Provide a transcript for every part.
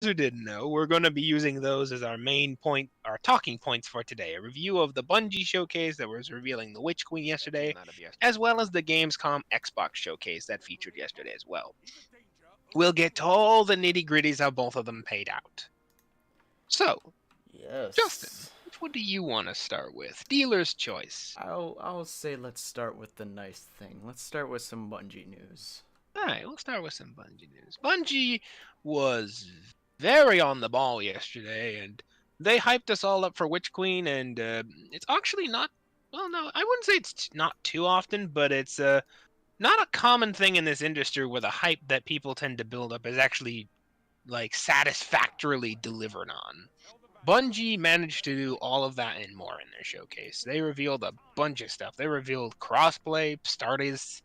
who didn't know, we're going to be using those as our main point, our talking points for today. A review of the Bungie showcase that was revealing the Witch Queen yesterday, as well as the Gamescom Xbox showcase that featured yesterday as well. We'll get to all the nitty-gritties of both of them paid out. So, Justin, Yes. which one do you want to start with? Dealer's choice. I'll say let's start with the nice thing. Let's start with some Bungie news. Alright, we'll start with some Bungie news. Bungie was very on the ball yesterday, and they hyped us all up for Witch Queen, and it's actually not, well, no, I wouldn't say it's not too often, but it's not a common thing in this industry where the hype that people tend to build up is actually, like, satisfactorily delivered on. Bungie managed to do all of that and more in their showcase. They revealed a bunch of stuff. They revealed crossplay, starts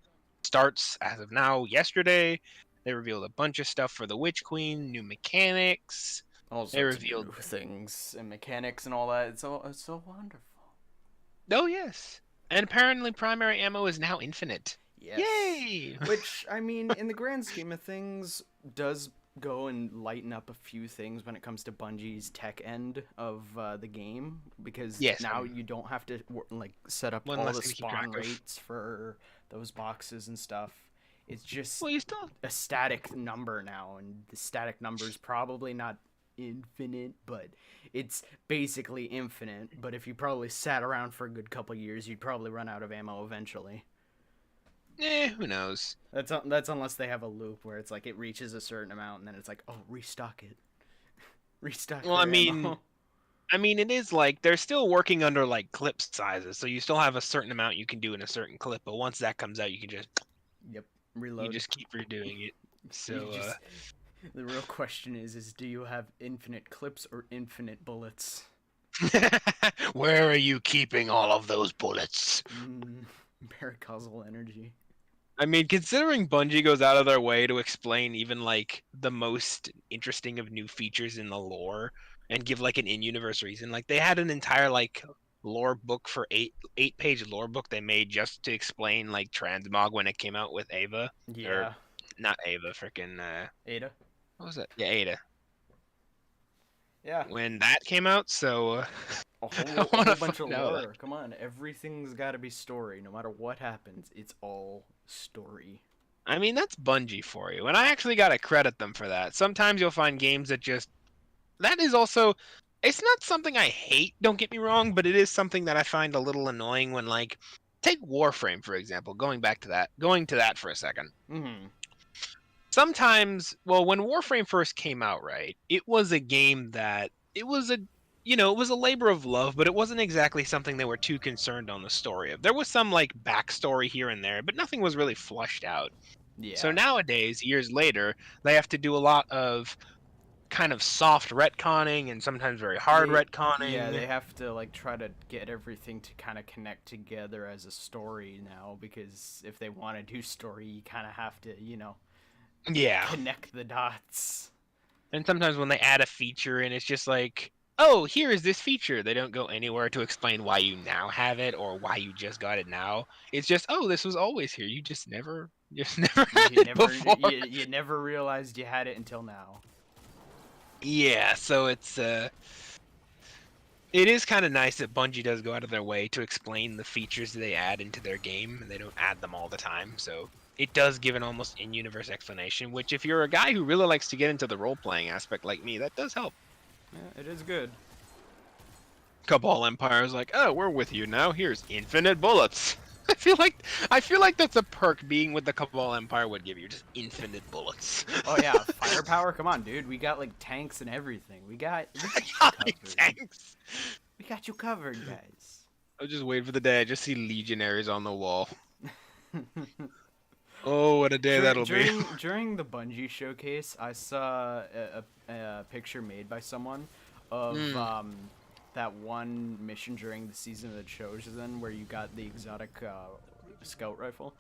as of now yesterday. They revealed a bunch of stuff for the Witch Queen, new mechanics. All They sorts of revealed new things and mechanics and all that. It's so wonderful. Oh yes. And apparently primary ammo is now infinite. Yes. Yay! Which, I mean, in the grand scheme of things, does go and lighten up a few things when it comes to Bungie's tech end of the game, because Yes, now you don't have to like set up one all less the thing to keep track spawn of. rates for those boxes and stuff. It's just Well, you still a static number now, and the static number is probably not infinite, but it's basically infinite. But if you probably sat around for a good couple years, you'd probably run out of ammo eventually. who knows? That's unless they have a loop where it's like it reaches a certain amount and then it's like, oh, restock it, restock. Well, I mean, it is like they're still working under like clip sizes, so you still have a certain amount you can do in a certain clip. But once that comes out, you can just Yep, reload. you just keep redoing it. So, just, the real question is do you have infinite clips or infinite bullets? where are you keeping all of those bullets? Paracausal energy. I mean, considering Bungie goes out of their way to explain even like the most interesting of new features in the lore and give like an in-universe reason, like they had an entire like lore book for eight-page lore book they made just to explain like transmog when it came out with Ava. Yeah. Or not Ava, freaking Ada. what was it? Yeah, Ada. Yeah. When that came out, so A I whole want to bunch of find out. lore. Come on, everything's got to be story. No matter what happens, it's all story. I mean, that's Bungie for you, and I actually gotta credit them for that. Sometimes you'll find games that just that is also it's not something I hate, don't get me wrong, but it is something that I find a little annoying when like take Warframe for example, going to that for a second. Mm-hmm. Sometimes, well, when Warframe first came out, right, it was a game that it was a it was a labor of love, but it wasn't exactly something they were too concerned on the story of. There was some like backstory here and there, but nothing was really flushed out. Yeah. So nowadays, years later, they have to do a lot of kind of soft retconning and sometimes very hard retconning. Yeah, they have to like try to get everything to kind of connect together as a story now, because if they want to do story, you kind of have to, Yeah. connect the dots. And sometimes when they add a feature and it's just like, oh, here is this feature. They don't go anywhere to explain why you now have it or why you just got it now. It's just, oh, this was always here. You just never had it before. You never realized you had it until now. Yeah, so it's it is kind of nice that Bungie does go out of their way to explain the features they add into their game, and they don't add them all the time. So it does give an almost in-universe explanation, which if you're a guy who really likes to get into the role-playing aspect like me, that does help. Yeah, it is good. Cabal Empire is like, oh, we're with you now. Here's infinite bullets. I feel like that's a perk being with the Cabal Empire would give you, just infinite bullets. Oh yeah, firepower. Come on, dude. We got like tanks and everything. We got you covered. Tanks. We got you covered, guys. I was just waiting for the day I just see legionaries on the wall. Oh, what a day that'll be. During the Bungie showcase, I saw a picture made by someone of that one mission during the season of the Chosen where you got the exotic scout rifle.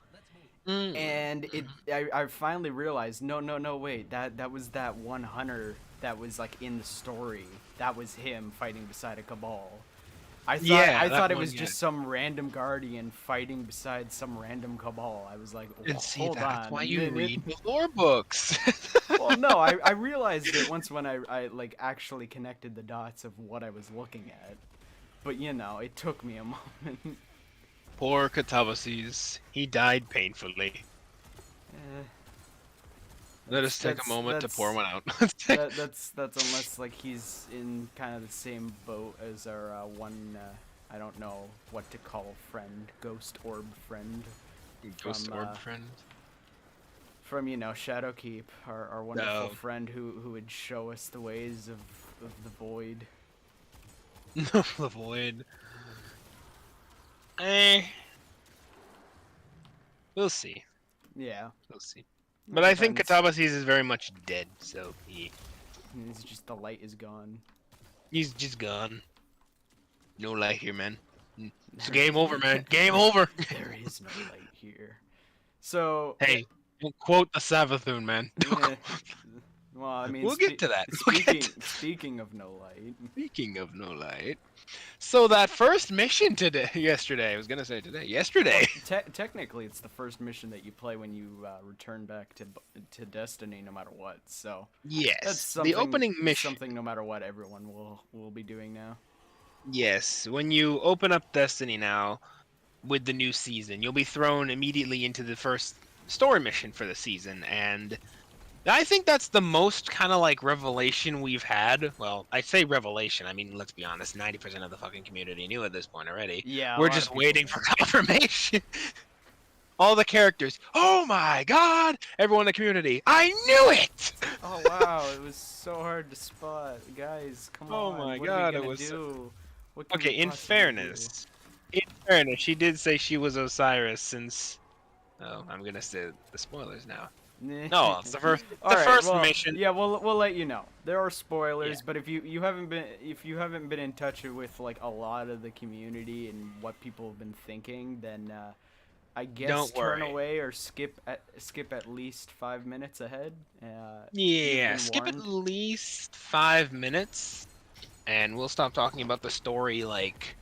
And I finally realized, no, wait, that was that one hunter that was like in the story. That was him fighting beside a Cabal. I Yeah, that thought it one was guy. just some random guardian fighting beside some random cabal. I was like, And see, hold that's on why a you minute. read the lore books. Well, no, I realized it once when I like actually connected the dots of what I was looking at. But you know, it took me a moment. Poor Catabases. He died painfully. Eh, Let us take a moment to pour one out. that's unless like he's in kind of the same boat as our one I don't know what to call friend, ghost orb friend Ghost from orb friend. from you know Shadowkeep, our wonderful No. friend who would show us the ways of the void. No, the void. Eh. We'll see. Yeah, We'll see. it But I think depends. Catabases is very much dead, so It's just the light is gone. he's just gone. No light here, man. It's game over, man. Game over. There is no light here. So Hey, don't quote the Savathun, man. eh, well, I mean, We'll get to that. We'll get to- speaking of no light. Speaking of no light, so that first mission yesterday. I was gonna say today. Yesterday. Well, technically, it's the first mission that you play when you return back to Destiny, no matter what. So that's Yes, something, the opening mission. something no matter what everyone will be doing now. Yes, when you open up Destiny now with the new season, you'll be thrown immediately into the first story mission for the season, and I think that's the most kind of like revelation we've had. Well, I say revelation. I mean, let's be honest, 90% of the fucking community knew at this point already. Yeah, We're just waiting for confirmation. All the characters. Oh my god! Everyone in the community. I knew it! Oh wow, it was so hard to spot, guys. Come Oh on, my what god, are it we gonna was do? What can Okay, we in possibly do? fairness, she did say she was Osiris since. Oh, I'm gonna say the spoilers now. No, it's the first. The All right, first well, mission. yeah, we'll let you know. There are spoilers, Yeah. but if you haven't been in touch with like a lot of the community and what people have been thinking, then I guess Don't turn worry. away or skip at least 5 minutes ahead. You've Yeah, been skip at warned. least 5 minutes, and we'll stop talking about the story like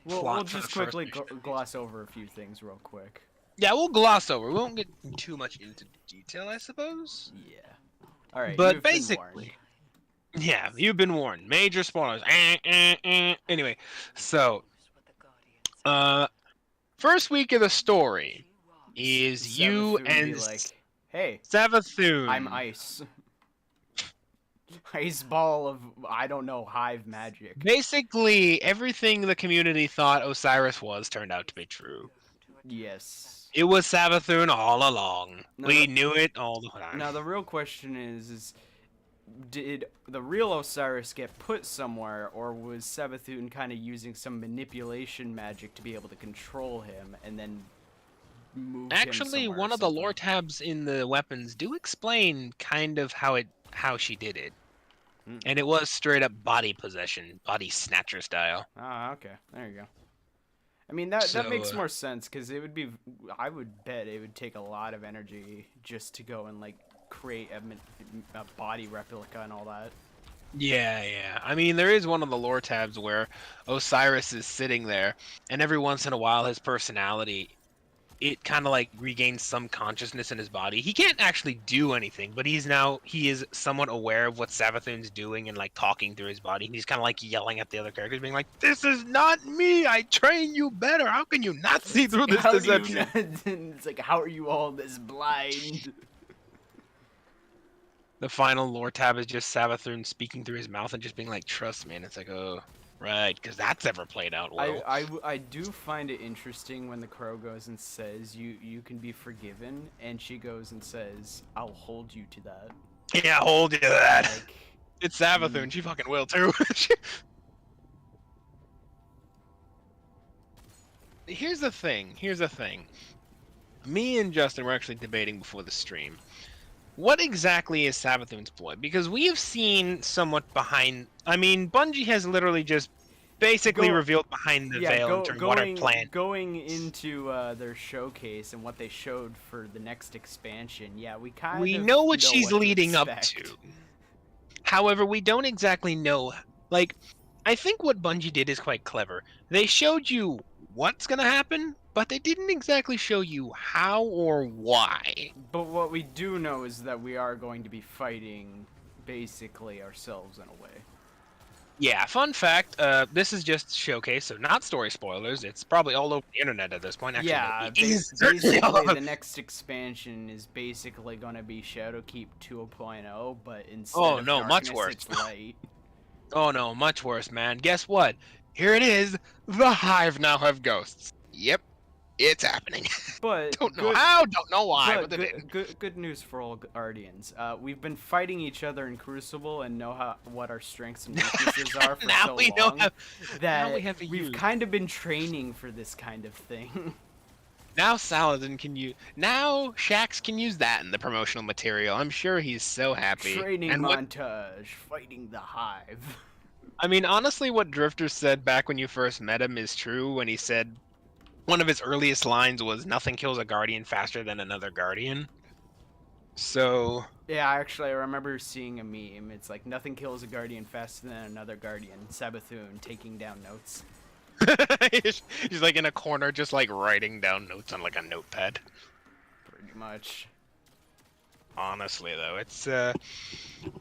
We'll plot for the just first quickly mission. gloss over a few things real quick. Yeah, we'll gloss over. We won't get too much into detail, I suppose. Yeah. All right. But You've been warned. basically, yeah, you've been warned. Major spoilers. Anyway, so first week of the story is you Savathun and be like, "Hey, Savathun. I'm ice." Ice ball of I don't know hive magic. Basically, everything the community thought Osiris was turned out to be true. Yes. It was Savathun all along. No, We the- knew it all the time. Now the real question is did the real Osiris get put somewhere, or was Savathun kind of using some manipulation magic to be able to control him and then move Actually, him somewhere one or of the something? lore tabs in the weapons do explain kind of how she did it. Hmm. And it was straight up body possession, body snatcher style. Ah, okay. There you go. I mean that So, makes more sense because it would be. I would bet it would take a lot of energy just to go and like create a body replica and all that. Yeah. I mean, there is one of the lore tabs where Osiris is sitting there, and every once in a while his personality, it kind of like regains some consciousness in his body. He can't actually do anything, but he is somewhat aware of what Savathun's doing and like talking through his body. He's kind of like yelling at the other characters, being like, "This is not me. I train you better. How can you not see through this How do you deception?" not- it's like, how are you all this blind? The final lore tab is just Savathun speaking through his mouth and just being like, "Trust me." And it's like, oh, right, because that's ever played out well. I do find it interesting when the crow goes and says you can be forgiven, and she goes and says, "I'll hold you to that." Yeah, hold you to that. Like, It's Savathun. She fucking will too. Here's the thing. Me and Justin were actually debating before the stream. What exactly is Savathun's ploy? Because we have seen somewhat behind. I mean, Bungie has literally just basically revealed behind the veil in terms of what our plan. Going into their showcase and what they showed for the next expansion, yeah, we know what she's to leading up expect. to. However, we don't exactly know. Like, I think what Bungie did is quite clever. They showed you what's gonna happen, but they didn't exactly show you how or why. But what we do know is that we are going to be fighting basically ourselves in a way. Yeah, fun fact, this is just showcase, so not story spoilers. It's probably all over the internet at this point. Actually, no, Yeah, it is certainly all basically over- the next expansion is basically going to be Shadowkeep 2.0, but instead Oh, of no, much darkness, worse. it's light. Oh no, much worse, man. Guess what? Here it is. The Hive now have ghosts. Yep, it's happening. But Don't know how, don't know why, but but it is. good news for all Guardians. We've been fighting each other in Crucible and know what our strengths and weaknesses are for Now so we know long how- that now we have to we've use. kind of been training for this kind of thing. Now Saladin can use. Now Shax can use that in the promotional material. I'm sure he's so happy. Training and what, montage, fighting the Hive. I mean, honestly, what Drifter said back when you first met him is true. When he said one of his earliest lines was, "Nothing kills a Guardian faster than another Guardian." So Yeah, actually, I remember seeing a meme. It's like, nothing kills a Guardian faster than another Guardian. Sabathun taking down notes. he's like in a corner, just like writing down notes on like a notepad. Pretty much. Honestly, though, it's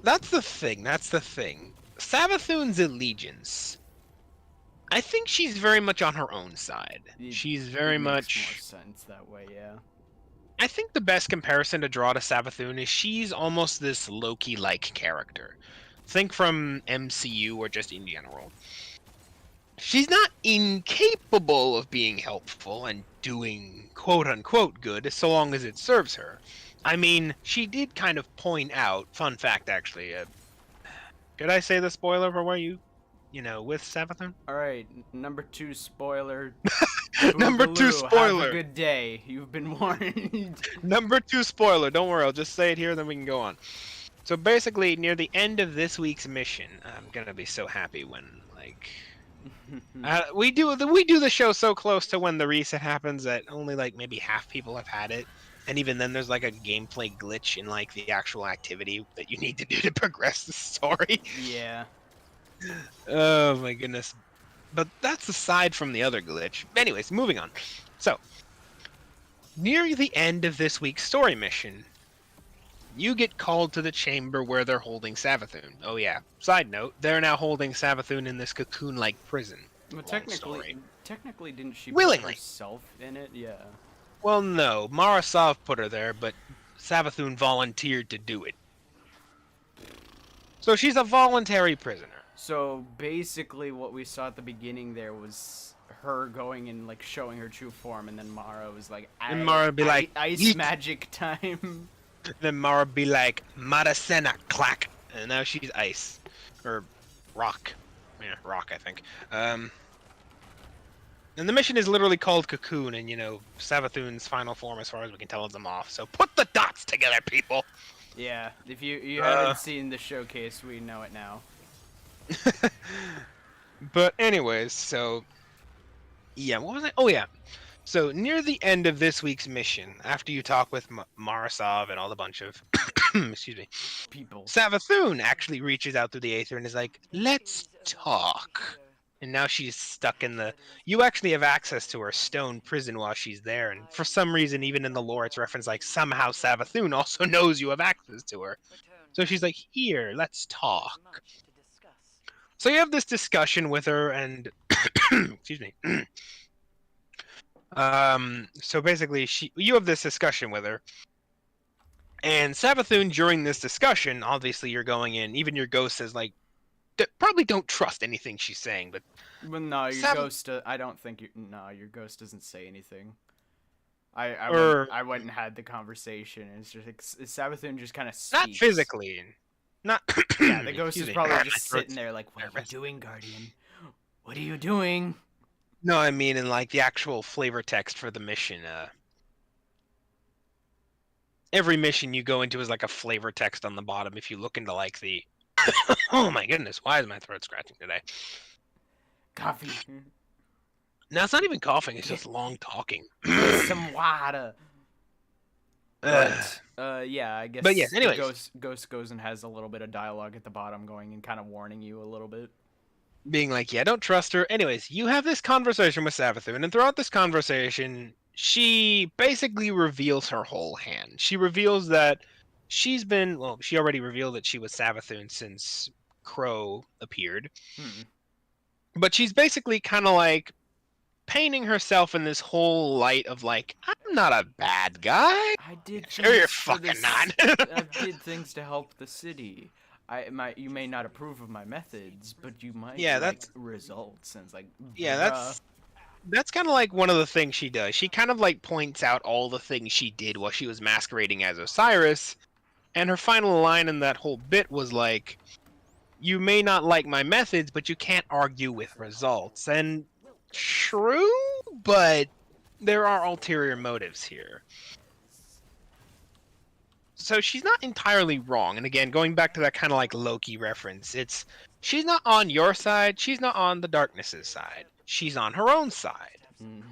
that's the thing. That's the thing. Savathun's allegiance. I think she's very much on her own side. She's very It makes much. more sense that way, yeah. I think the best comparison to draw to Savathun is she's almost this Loki-like character. Think from MCU or just in general. She's not incapable of being helpful and doing quote-unquote good so long as it serves her. I mean, she did kind of point out, fun fact actually, did I say the spoiler for where you with Savathun? Alright, number 2 spoiler. Number 2 Boogaloo, spoiler! Have a good day. You've been warned. Number 2 spoiler, don't worry, I'll just say it here, then we can go on. So basically, near the end of this week's mission, I'm gonna be so happy when, like... we do the show so close to when the reset happens that only, like, maybe half people have had it. And even then, there's, like, a gameplay glitch in, like, the actual activity that you need to do to progress the story. Yeah. Oh, my goodness. But that's aside from the other glitch. Anyways, moving on. So, near the end of this week's story mission, you get called to the chamber where they're holding Savathun. Oh yeah, side note, they're now holding Savathun in this cocoon-like prison. Well, Long story. technically, didn't she Willingly. put herself in it? Yeah. Well, no, Marasov put her there, but Savathun volunteered to do it. So she's a voluntary prisoner. So basically, what we saw at the beginning there was her going and like showing her true form, and then Mara was like, And Mara would be like, ice "Yeet." magic time." Then Mara be like, Marasena, clack. And now she's ice. Or rock. Yeah, rock, I think. And the mission is literally called Cocoon, and, Savathun's final form, as far as we can tell, is them off. So put the dots together, people! Yeah, if you haven't seen the showcase, we know it now. But anyways, so... Yeah, what was I? Oh, yeah. So, near the end of this week's mission, after you talk with Marasov and all the bunch of... excuse me. People. Savathun actually reaches out through the aether and is like, let's talk. And now she's stuck in the... You actually have access to her stone prison while she's there, and for some reason, even in the lore, it's referenced like, somehow Savathun also knows you have access to her. So she's like, here, let's talk. So you have this discussion with her, and... excuse me. So basically, you have this discussion with her, and Savathun, during this discussion, obviously you're going in, even your ghost says, like, probably don't trust anything she's saying, but... Well, no, your ghost. I don't think you. No, your ghost doesn't say anything. I went and had the conversation. And it's just like Savathun just kind of speaks. Not physically. Not. Yeah, the ghost is Excuse me. probably just sitting there like, "What are you doing, Guardian? What are you doing?" No, I mean in like the actual flavor text for the mission. Every mission you go into is like a flavor text on the bottom. If you look into like the. Oh my goodness! Why is my throat scratching today? Coffee. No, it's not even coughing. It's just long talking. Some water. But, yeah, I guess. But yes, anyways. Ghost goes and has a little bit of dialogue at the bottom, going and kind of warning you a little bit. being like, yeah, don't trust her. Anyways, you have this conversation with Savathun, and throughout this conversation, she basically reveals her whole hand. She reveals that she already revealed that she was Savathun since Crow appeared, Hmm. but she's basically kind of like painting herself in this whole light of like, I'm not a bad guy. I did Sure, you're things for fucking this. not. I did things to help the city. You may not approve of my methods, but you might yeah, like that's results. And it's like, yeah, bruh. that's kind of like one of the things she does. She kind of like points out all the things she did while she was masquerading as Osiris, and her final line in that whole bit was like, "You may not like my methods, but you can't argue with results." And true, but there are ulterior motives here. So she's not entirely wrong. And again, going back to that kind of like Loki reference, she's not on your side, she's not on the darkness's side. She's on her own side. Mm.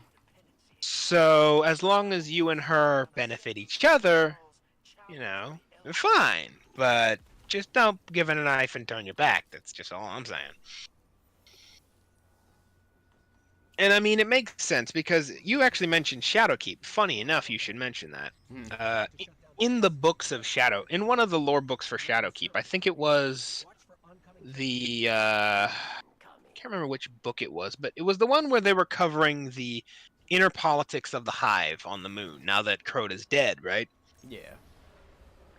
So as long as you and her benefit each other, fine. But just don't give it a knife and turn your back. That's just all I'm saying. And I mean, it makes sense because you actually mentioned Shadowkeep. Funny enough, you should mention that. Hmm. In the books of in one of the lore books for Shadowkeep, I think it was I can't remember which book it was, but it was the one where they were covering the inner politics of the Hive on the moon. Now that Crota is dead, right? Yeah.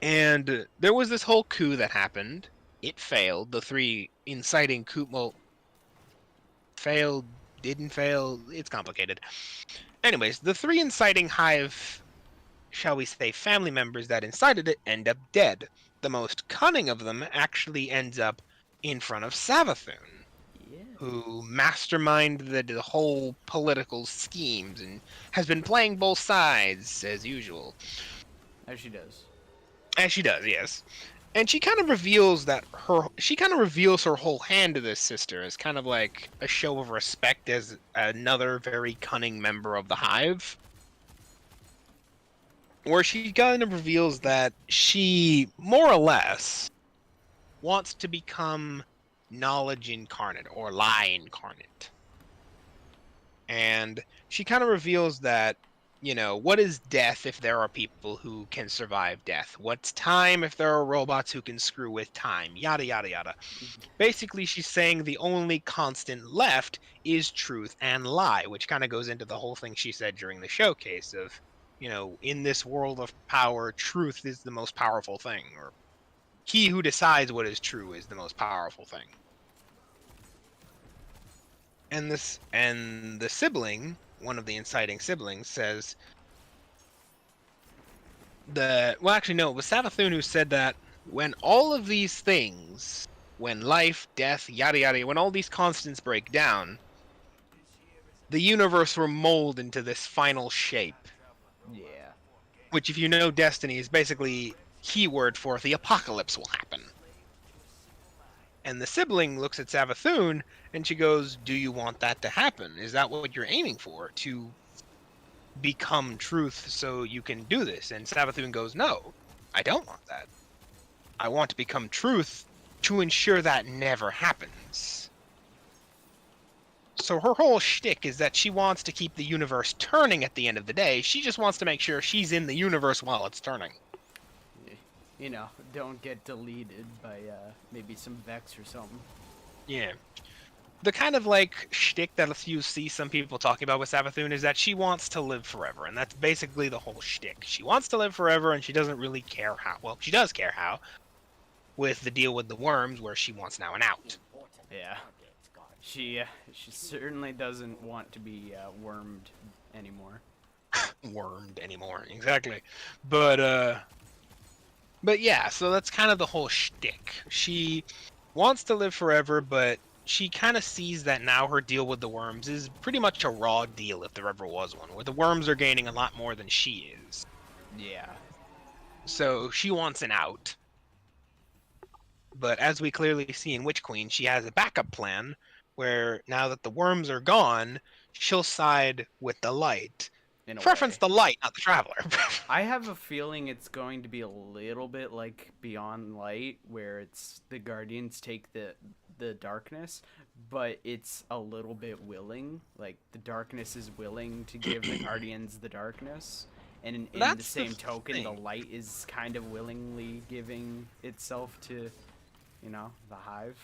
And there was this whole coup that happened. It failed. The three inciting coup, well, failed, didn't fail. It's complicated. Anyways, the three inciting Hive, shall we say, family members that incited it end up dead. The most cunning of them actually ends up in front of Savathun, Yeah. who masterminded the whole political schemes and has been playing both sides as usual. As she does. As she does, yes. And she kind of reveals her whole hand to this sister as kind of like a show of respect as another very cunning member of the Hive. Where she kind of reveals that she more or less wants to become knowledge incarnate or lie incarnate. And she kind of reveals that, what is death if there are people who can survive death? What's time if there are robots who can screw with time? Yada, yada, yada. Basically, she's saying the only constant left is truth and lie, which kind of goes into the whole thing she said during the showcase of, in this world of power, truth is the most powerful thing, or he who decides what is true is the most powerful thing. And the sibling, one of the inciting siblings, says it was Savathun who said that when all of these things, when life, death, yada yada, when all these constants break down, the universe will mold into this final shape. Yeah. Which, if you know Destiny, is basically keyword for the apocalypse will happen. And the sibling looks at Savathun and she goes, "Do you want that to happen? Is that what you're aiming for? To become truth so you can do this?" And Savathun goes, "No, I don't want that. I want to become truth to ensure that never happens." So her whole shtick is that she wants to keep the universe turning at the end of the day. She just wants to make sure she's in the universe while it's turning. Don't get deleted by maybe some Vex or something. Yeah. The kind of like shtick that you see some people talking about with Savathun is that she wants to live forever, and that's basically the whole shtick. She wants to live forever, and she doesn't really care how. Well, she does care how, with the deal with the worms, where she wants now an out. Yeah. She certainly doesn't want to be wormed anymore. Wormed anymore, exactly. But yeah, so that's kind of the whole shtick. She wants to live forever, but she kind of sees that now her deal with the worms is pretty much a raw deal if there ever was one, where the worms are gaining a lot more than she is. Yeah. So she wants an out. But as we clearly see in Witch Queen, she has a backup plan where now that the worms are gone, she'll side with the light. In a Preference way. the light, not the traveler. I have a feeling it's going to be a little bit like Beyond Light, where it's the Guardians take the darkness, but it's a little bit willing. Like the darkness is willing to give the guardians the darkness, and in the That's the same token, the thing. light is kind of willingly giving itself to, the hive.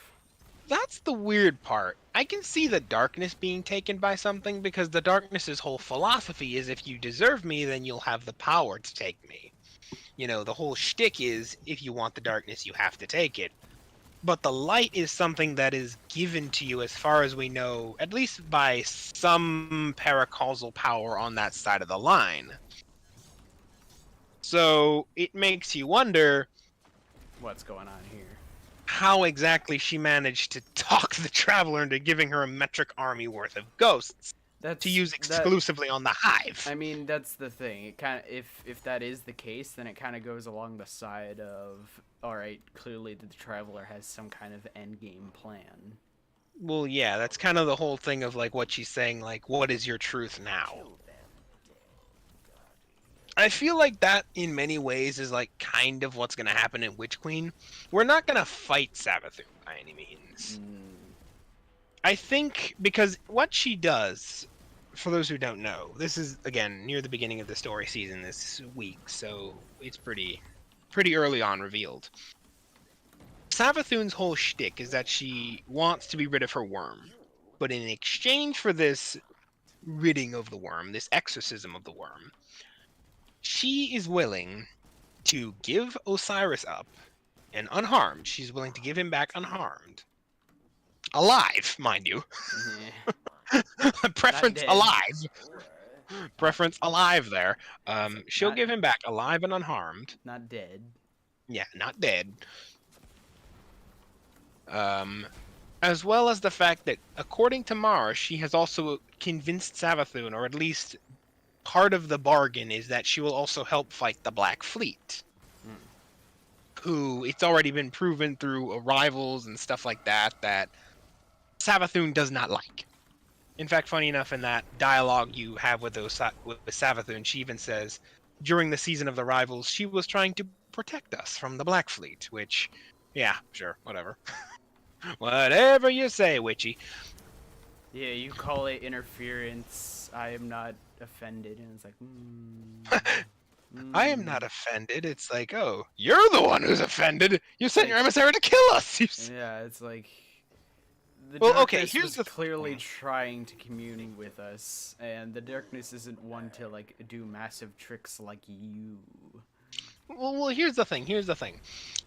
That's the weird part. I can see the darkness being taken by something because the darkness's whole philosophy is if you deserve me, then you'll have the power to take me. The whole shtick is if you want the darkness, you have to take it. But the light is something that is given to you, as far as we know, at least by some paracausal power on that side of the line. So it makes you wonder What's going on here? how exactly she managed to talk the Traveler into giving her a metric army worth of ghosts to use exclusively on the Hive. I mean, that's the thing. It kind of, if that is the case, then it kind of goes along the side of, all right, clearly the Traveler has some kind of end game plan. Well, yeah, that's kind of the whole thing of like what she's saying, like, what is your truth now? I feel like that in many ways is like kind of what's going to happen in Witch Queen. We're not going to fight Savathun by any means. I think because what she does, for those who don't know, this is again near the beginning of the story season this week, so it's pretty early on revealed. Savathun's whole shtick is that she wants to be rid of her worm, but in exchange for this ridding of the worm, this exorcism of the worm, she is willing to give Osiris up and unharmed. She's willing to give him back unharmed. Alive, mind you. Preference alive. Preference alive there. She'll give him back alive and unharmed. Not dead. Yeah, not dead. As well as the fact that, according to Mara, she has also convinced Savathun, or at least part of the bargain is that she will also help fight the Black Fleet. Who, it's already been proven through arrivals and stuff like that, that Savathun does not like. In fact, funny enough, in that dialogue you have with Savathun, she even says, during the season of the rivals, she was trying to protect us from the Black Fleet, which, yeah, sure, whatever. Whatever you say, Witchy. Yeah, you call it interference. I am not offended. And it's like, I am not offended. It's like, oh, you're the one who's offended. You sent your emissary to kill us. Yeah, it's like, the well, darkness okay, here's was clearly trying to commune with us, and the darkness isn't one to like do massive tricks like you. Well, here's the thing.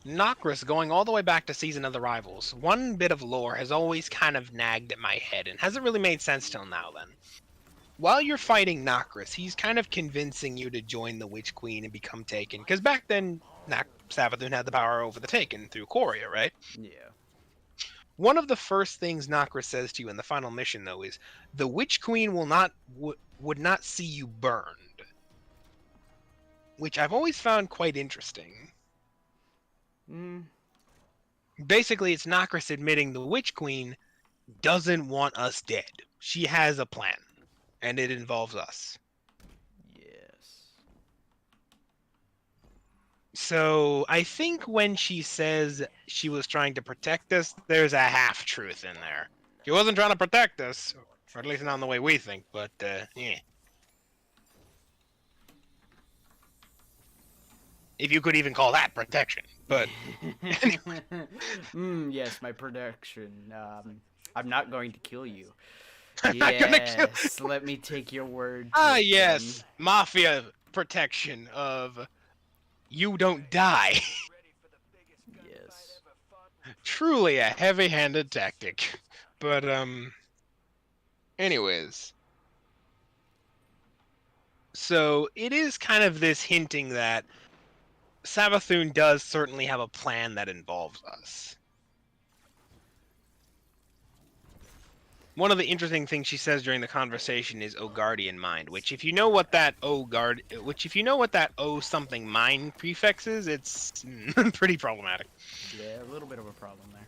Nokris, going all the way back to Season of the Rivals, one bit of lore has always kind of nagged at my head and hasn't really made sense till now then. While you're fighting Nokris, he's kind of convincing you to join the Witch Queen and become Taken. Because back then, Savathun had the power over the Taken through Coria, right? Yeah. One of the first things Nokris says to you in the final mission, though, is the Witch Queen would not see you burned. Which I've always found quite interesting. Basically, it's Nokris admitting the Witch Queen doesn't want us dead. She has a plan, and it involves us. Yes. So I think when she says she was trying to protect us, there's a half-truth in there. She wasn't trying to protect us, or at least not in the way we think, but, yeah. If you could even call that protection, but anyway. Yes, my protection. I'm not going to kill you. I'm not gonna kill you. Let me take your word. Yes, mafia protection of you don't die. Yes. Truly a heavy-handed tactic. But anyways. So it is kind of this hinting that Savathun does certainly have a plan that involves us. One of the interesting things she says during the conversation is "O Guardian Mind," which if you know what that O something mind prefix is, it's pretty problematic. Yeah, a little bit of a problem there.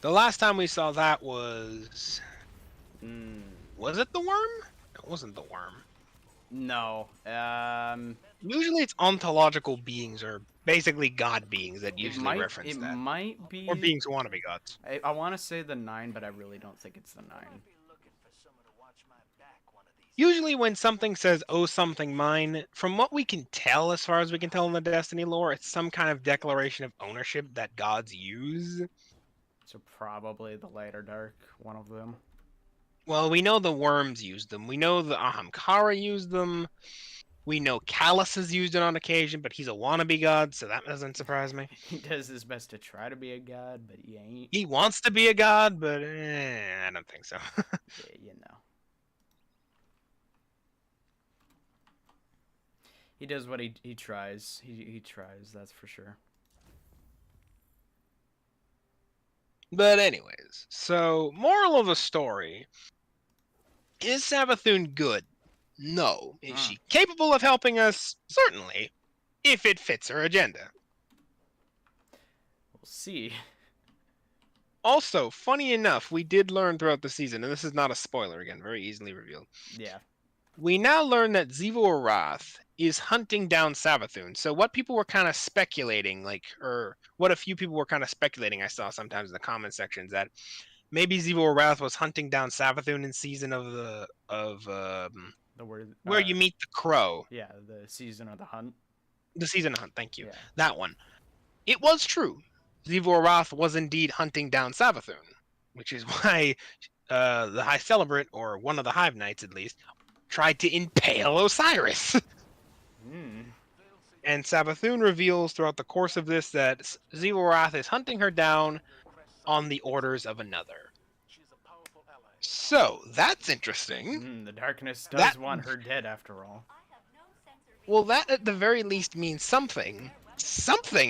The last time we saw that was... Was it the worm? It wasn't the worm. No. Usually it's ontological beings, or basically god beings that It usually might. reference It that. might Or be. beings who want to be gods. I want to say the 9, but I really don't think it's the 9. Usually when something says, oh, something mine, from what we can tell, as far as we can tell in the Destiny lore, it's some kind of declaration of ownership that gods use. So probably the light or dark, one of them. Well, we know the worms use them. We know the Ahamkara use them. We know Callus has used it on occasion, but he's a wannabe god, so that doesn't surprise me. He does his best to try to be a god, but he ain't. He wants to be a god, but I don't think so. Yeah, you know. He does what he tries. He tries, that's for sure. But anyways, so moral of the story. Is Savathun good? No. Is she capable of helping us? Certainly. If it fits her agenda. We'll see. Also, funny enough, we did learn throughout the season, and this is not a spoiler again, very easily revealed. Yeah. We now learn that Zivor Wrath is hunting down Savathun. So what people were kind of speculating, or what a few people were kind of speculating, I saw sometimes in the comment sections, that maybe Zivor Wrath was hunting down Savathun in season of the word where you meet the crow. Yeah, the season of the hunt. The season hunt, thank you. Yeah. That one. It was true. Zivor Wrath was indeed hunting down Savathun, which is why the High Celebrant, or one of the Hive Knights at least, tried to impale Osiris. And Savathun reveals throughout the course of this that Zivor Wrath is hunting her down on the orders of another. So, that's interesting. The darkness does want her dead after all. Well, that at the very least means something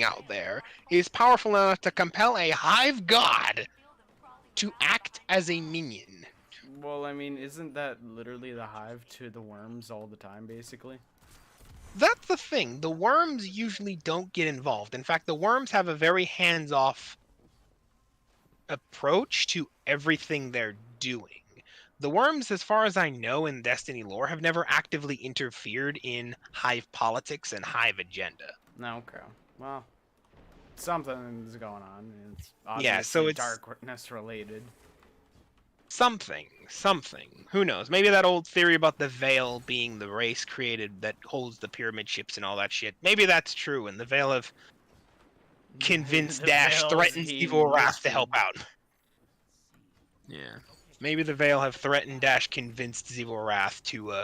out there is powerful enough to compel a hive god to act as a minion. Well, I mean, isn't that literally the hive to the worms all the time, basically? That's the thing. The worms usually don't get involved. In fact, the worms have a very hands-off approach to everything they're doing. The worms, as far as I know in Destiny lore, have never actively interfered in hive politics and hive agenda. No, okay. Well, something's going on. It's obviously yeah, so it's darkness related. Something. Who knows? Maybe that old theory about the Veil being the race created that holds the pyramid ships and all that shit. Maybe that's true, and the Veil have convinced Dash, threatened Zivor Wrath to help out. Yeah. Maybe the Veil have threatened Dash, convinced Zivor Wrath to,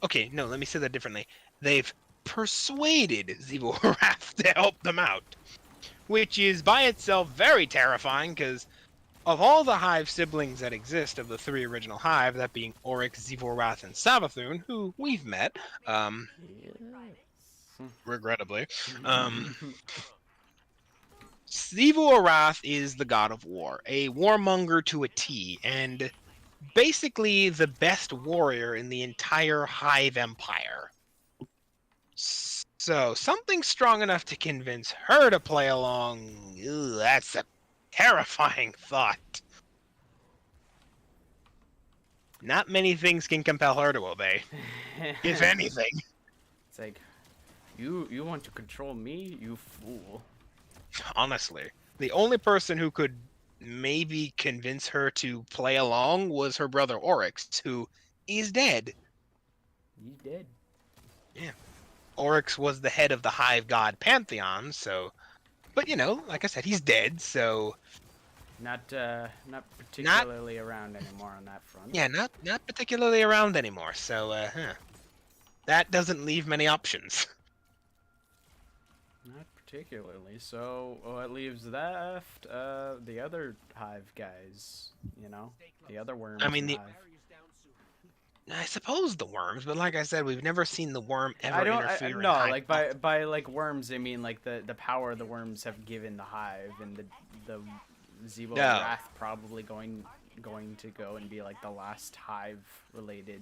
Okay, no, let me say that differently. They've persuaded Zivor Wrath to help them out. Which is, by itself, very terrifying, because of all the Hive siblings that exist of the 3 original Hive, that being Oryx, Zivor Wrath, and Savathun, who we've met, regrettably, Zivor Wrath is the god of war, a warmonger to a T, and basically the best warrior in the entire Hive Empire. So, something strong enough to convince her to play along, that's a terrifying thought. Not many things can compel her to obey, if anything. It's like, you want to control me, you fool. Honestly, the only person who could maybe convince her to play along was her brother Oryx, who is dead. He's dead. Yeah. Oryx was the head of the Hive God Pantheon, so... But, you know, like I said, he's dead, so... Not particularly around anymore on that front. Yeah, not particularly around anymore, so, that doesn't leave many options. Not particularly. So, what leaves left? The other Hive guys, you know? The other worms. I mean, in the Hive. I suppose the worms, but like I said, we've never seen the worm ever interfere in no, Hive like politics. by like worms, I mean like the power the worms have given the Hive, and the Zivor Wrath probably going to go and be like the last Hive related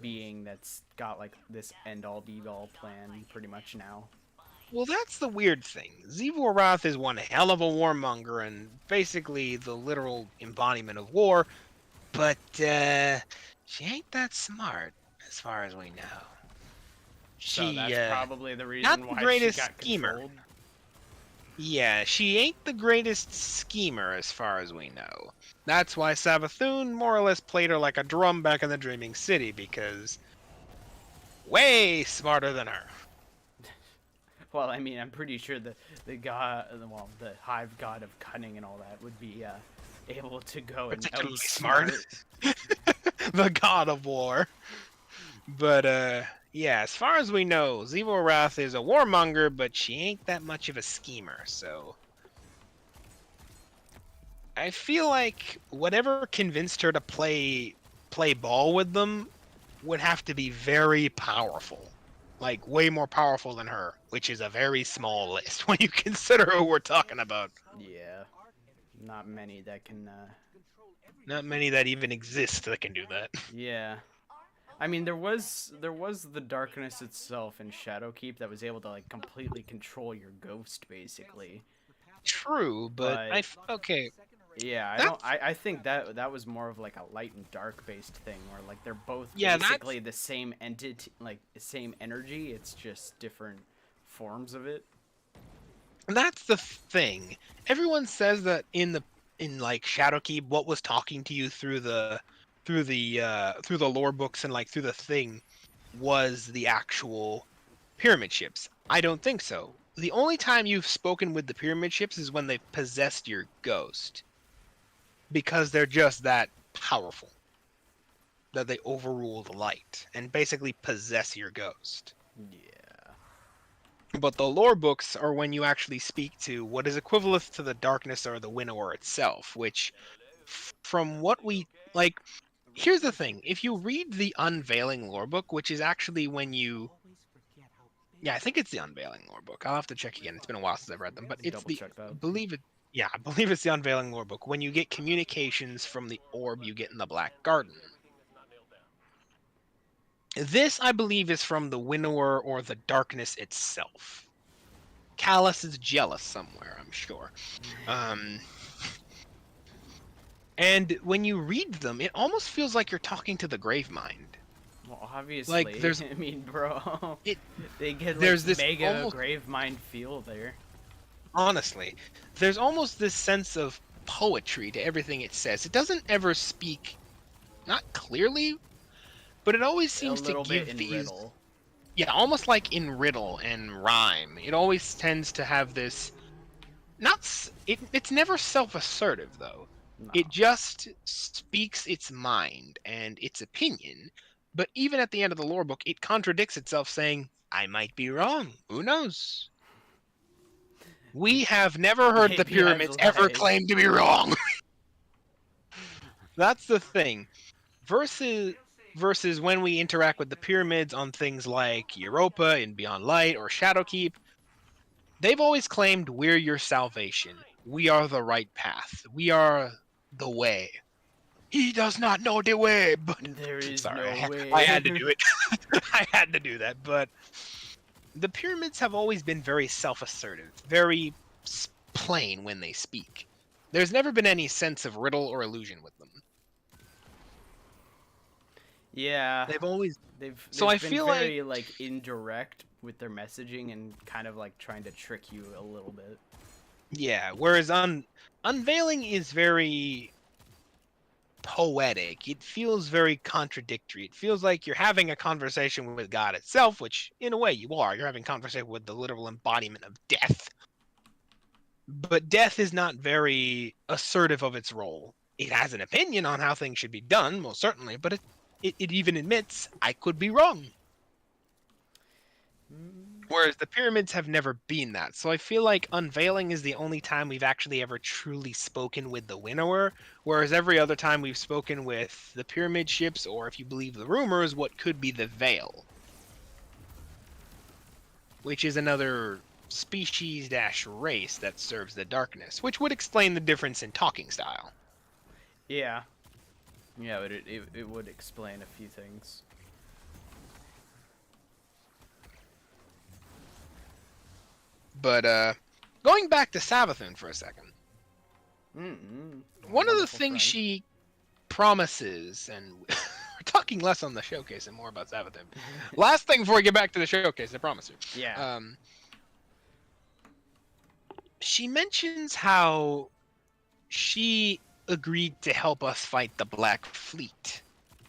being that's got like this end all be all plan pretty much now. Well, that's the weird thing. Zivor Wrath is one hell of a warmonger and basically the literal embodiment of war, but she ain't that smart. as far as we know. So She, that's probably the not reason the why she greatest got schemer. controlled. Yeah, she ain't the greatest schemer as far as we know. That's why Savathun more or less played her like a drum back in the Dreaming City, because way smarter than her. Well, I mean, I'm pretty sure the god, well, the hive god of cunning and all that would be able to go and Particularly smart. outsmart. The god of war. But, yeah, as far as we know, Zevo Wrath is a warmonger, but she ain't that much of a schemer, so... I feel like whatever convinced her to play ball with them would have to be very powerful. Like, way more powerful than her, which is a very small list when you consider who we're talking about. Yeah, not many that can. Not many that even exist that can do that. Yeah, I mean, there was the darkness itself in Shadowkeep that was able to like completely control your ghost, basically. True, but But okay, yeah, that's I think that was more of like a light and dark based thing where like they're both yeah, basically the same entity, like the same energy. It's just different forms of it. that's the thing. Everyone says that in like Shadowkeep, what was talking to you through the lore books and like through the thing was the actual pyramid ships. I don't think so. The only time you've spoken with the pyramid ships is when they've possessed your ghost. Because they're just that powerful. That they overrule the light and basically possess your ghost. Yeah. But the lore books are when you actually speak to what is equivalent to the darkness or the winnower itself, which from what we like here's the thing. If you read the Unveiling lore book, which is actually when you yeah, I think it's the Unveiling lore book. I'll have to check again. It's been a while since I've read them, but it's Double the check that. I believe it yeah, I believe it's the Unveiling lore book. When you get communications from the orb you get in the Black Garden. This, I believe, is from the Winnower or the darkness itself. Callus is jealous somewhere, I'm sure. And when you read them, it almost feels like you're talking to the Gravemind. Well, obviously, Like there's I mean, bro, it. they get like There's this mega almost grave mind feel there. honestly, there's almost this sense of poetry to everything it says. It doesn't ever speak, not clearly, but it always A seems to little bit give in these. riddle. Yeah, almost like in riddle and rhyme. It always tends to have this it's never self-assertive though. No. It just speaks its mind and its opinion. But even at the end of the lore book, it contradicts itself saying, I might be wrong. Who knows? We have never heard the Maybe I've pyramids ever lied. claim to be wrong. That's the thing. Versus when we interact with the pyramids on things like Europa in Beyond Light or Shadowkeep, they've always claimed we're your salvation. We are the right path. We are the way. He does not know the way, but There is sorry, no way. I had to do it. I had to do that, but the pyramids have always been very self-assertive, very plain when they speak. There's never been any sense of riddle or illusion with them. Yeah, They've always they've so I been feel very like indirect with their messaging and kind of like trying to trick you a little bit. yeah, whereas Unveiling is very poetic. It feels very contradictory. It feels like you're having a conversation with God itself, which in a way you are. You're having a conversation with the literal embodiment of death. But death is not very assertive of its role. It has an opinion on how things should be done, most certainly, but it even admits, I could be wrong. Whereas the pyramids have never been that. So I feel like Unveiling is the only time we've actually ever truly spoken with the Winnower, whereas every other time we've spoken with the pyramid ships, or if you believe the rumors, what could be the Veil. Which is another species-race that serves the darkness, which would explain the difference in talking style. Yeah, yeah, but it would explain a few things. But going back to Savathun for a second, one of the things friend. she promises, and we're talking less on the showcase and more about Savathun. Last thing before we get back to the showcase, I promise you. Yeah. She mentions how she agreed to help us fight the Black Fleet,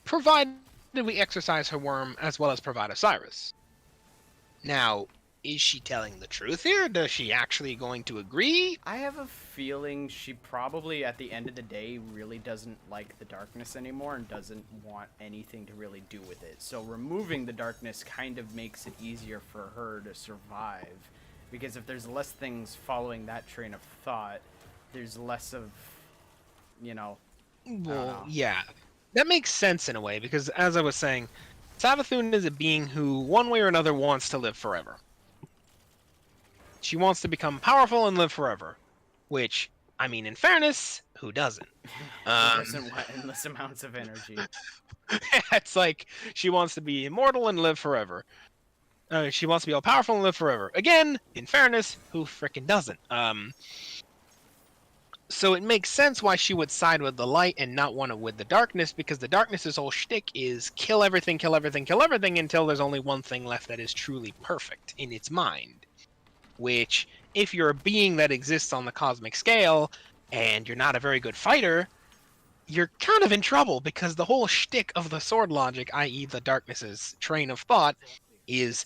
provided we exercise her worm as well as provide Osiris. Now, is she telling the truth here? Does she actually going to agree? I have a feeling she probably, at the end of the day, really doesn't like the darkness anymore and doesn't want anything to really do with it. So removing the darkness kind of makes it easier for her to survive. Because if there's less things following that train of thought, there's less of, you know... Well, yeah. That makes sense in a way, because as I was saying, Savathun is a being who, one way or another, wants to live forever. She wants to become powerful and live forever. Which, I mean, in fairness, who doesn't? Who doesn't want endless amounts of energy? It's like, she wants to be immortal and live forever. She wants to be all powerful and live forever. Again, in fairness, who frickin' doesn't? So it makes sense why she would side with the light and not want to with the darkness, because the darkness's whole shtick is kill everything, kill everything, kill everything until there's only one thing left that is truly perfect in its mind. Which, if you're a being that exists on the cosmic scale and you're not a very good fighter, you're kind of in trouble, because the whole shtick of the sword logic, i.e. the darkness's train of thought, is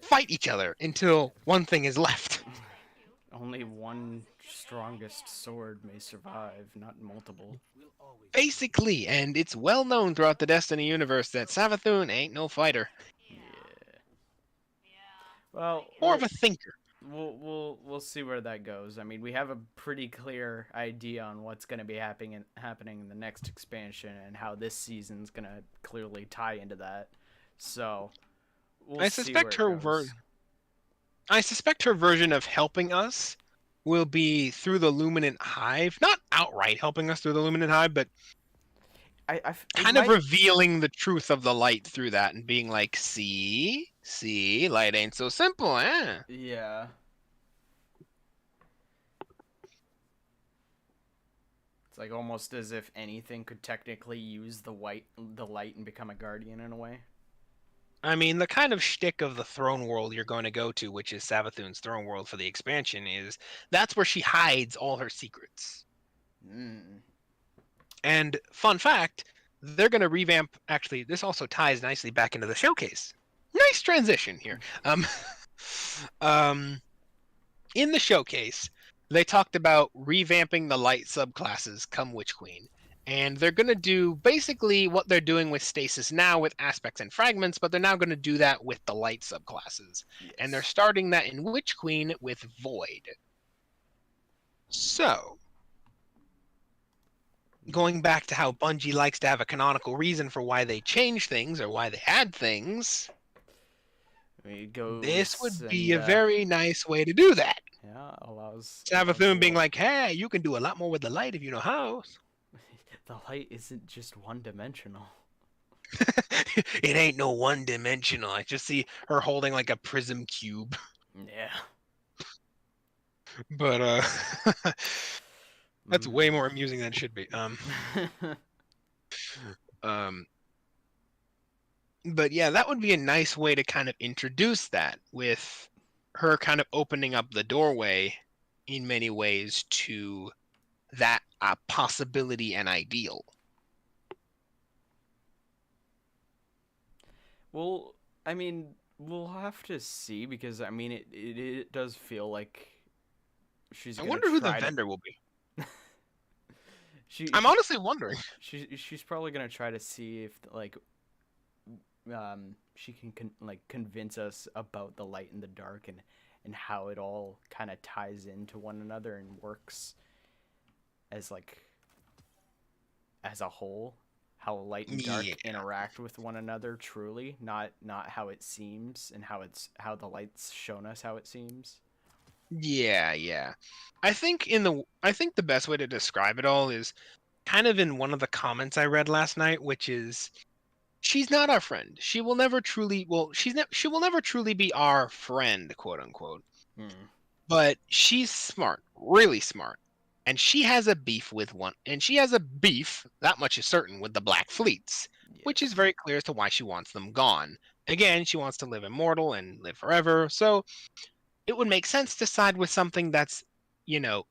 fight each other until one thing is left. Only one strongest sword may survive, not multiple. Basically, and it's well known throughout the Destiny universe that Savathun ain't no fighter. Yeah. Well, More of a thinker. We'll see where that goes. I mean, we have a pretty clear idea on what's going to be happening in the next expansion and how this season's going to clearly tie into that. So, I suspect her version of helping us will be through the Luminant Hive. Not outright helping us through the Luminant Hive, but kind of revealing the truth of the light through that and being like, see, light ain't so simple, eh? Yeah. It's like almost as if anything could technically use the light and become a guardian in a way. I mean, the kind of shtick of the throne world you're going to go to, which is Savathun's throne world for the expansion, is that's where she hides all her secrets. And fun fact, they're going to revamp. Actually, this also ties nicely back into the showcase. Nice transition here. In the showcase, they talked about revamping the light subclasses come Witch Queen. And they're going to do basically what they're doing with Stasis now with Aspects and Fragments, but they're now going to do that with the light subclasses. Yes. And they're starting that in Witch Queen with Void. So, going back to how Bungie likes to have a canonical reason for why they change things or why they add things, this would be a very nice way to do that. Yeah, allows Savathun being like, hey, you can do a lot more with the light if you know how. The light isn't just one-dimensional. It ain't no one-dimensional. I just see her holding like a prism cube. Yeah. But that's way more amusing than it should be. But yeah, that would be a nice way to kind of introduce that, with her kind of opening up the doorway in many ways to that possibility and ideal. Well, I mean, we'll have to see, because I mean, it does feel like she's. I wonder who the vendor will be. I'm honestly wondering. She's probably gonna try to see if she can convince us about the light and the dark and how it all kind of ties into one another and works as a whole, how light and dark interact with one another truly, not how it seems and how the light's shown us how it seems. Yeah. I think the best way to describe it all is kind of in one of the comments I read last night, which is, she's not our friend. She will never truly she will never truly be our friend, quote unquote. But she's smart, really smart. And she has a beef that much is certain, with the Black Fleets. which is Yes. very clear as to why she wants them gone. Again, she wants to live immortal and live forever, so it would make sense to side with something that's,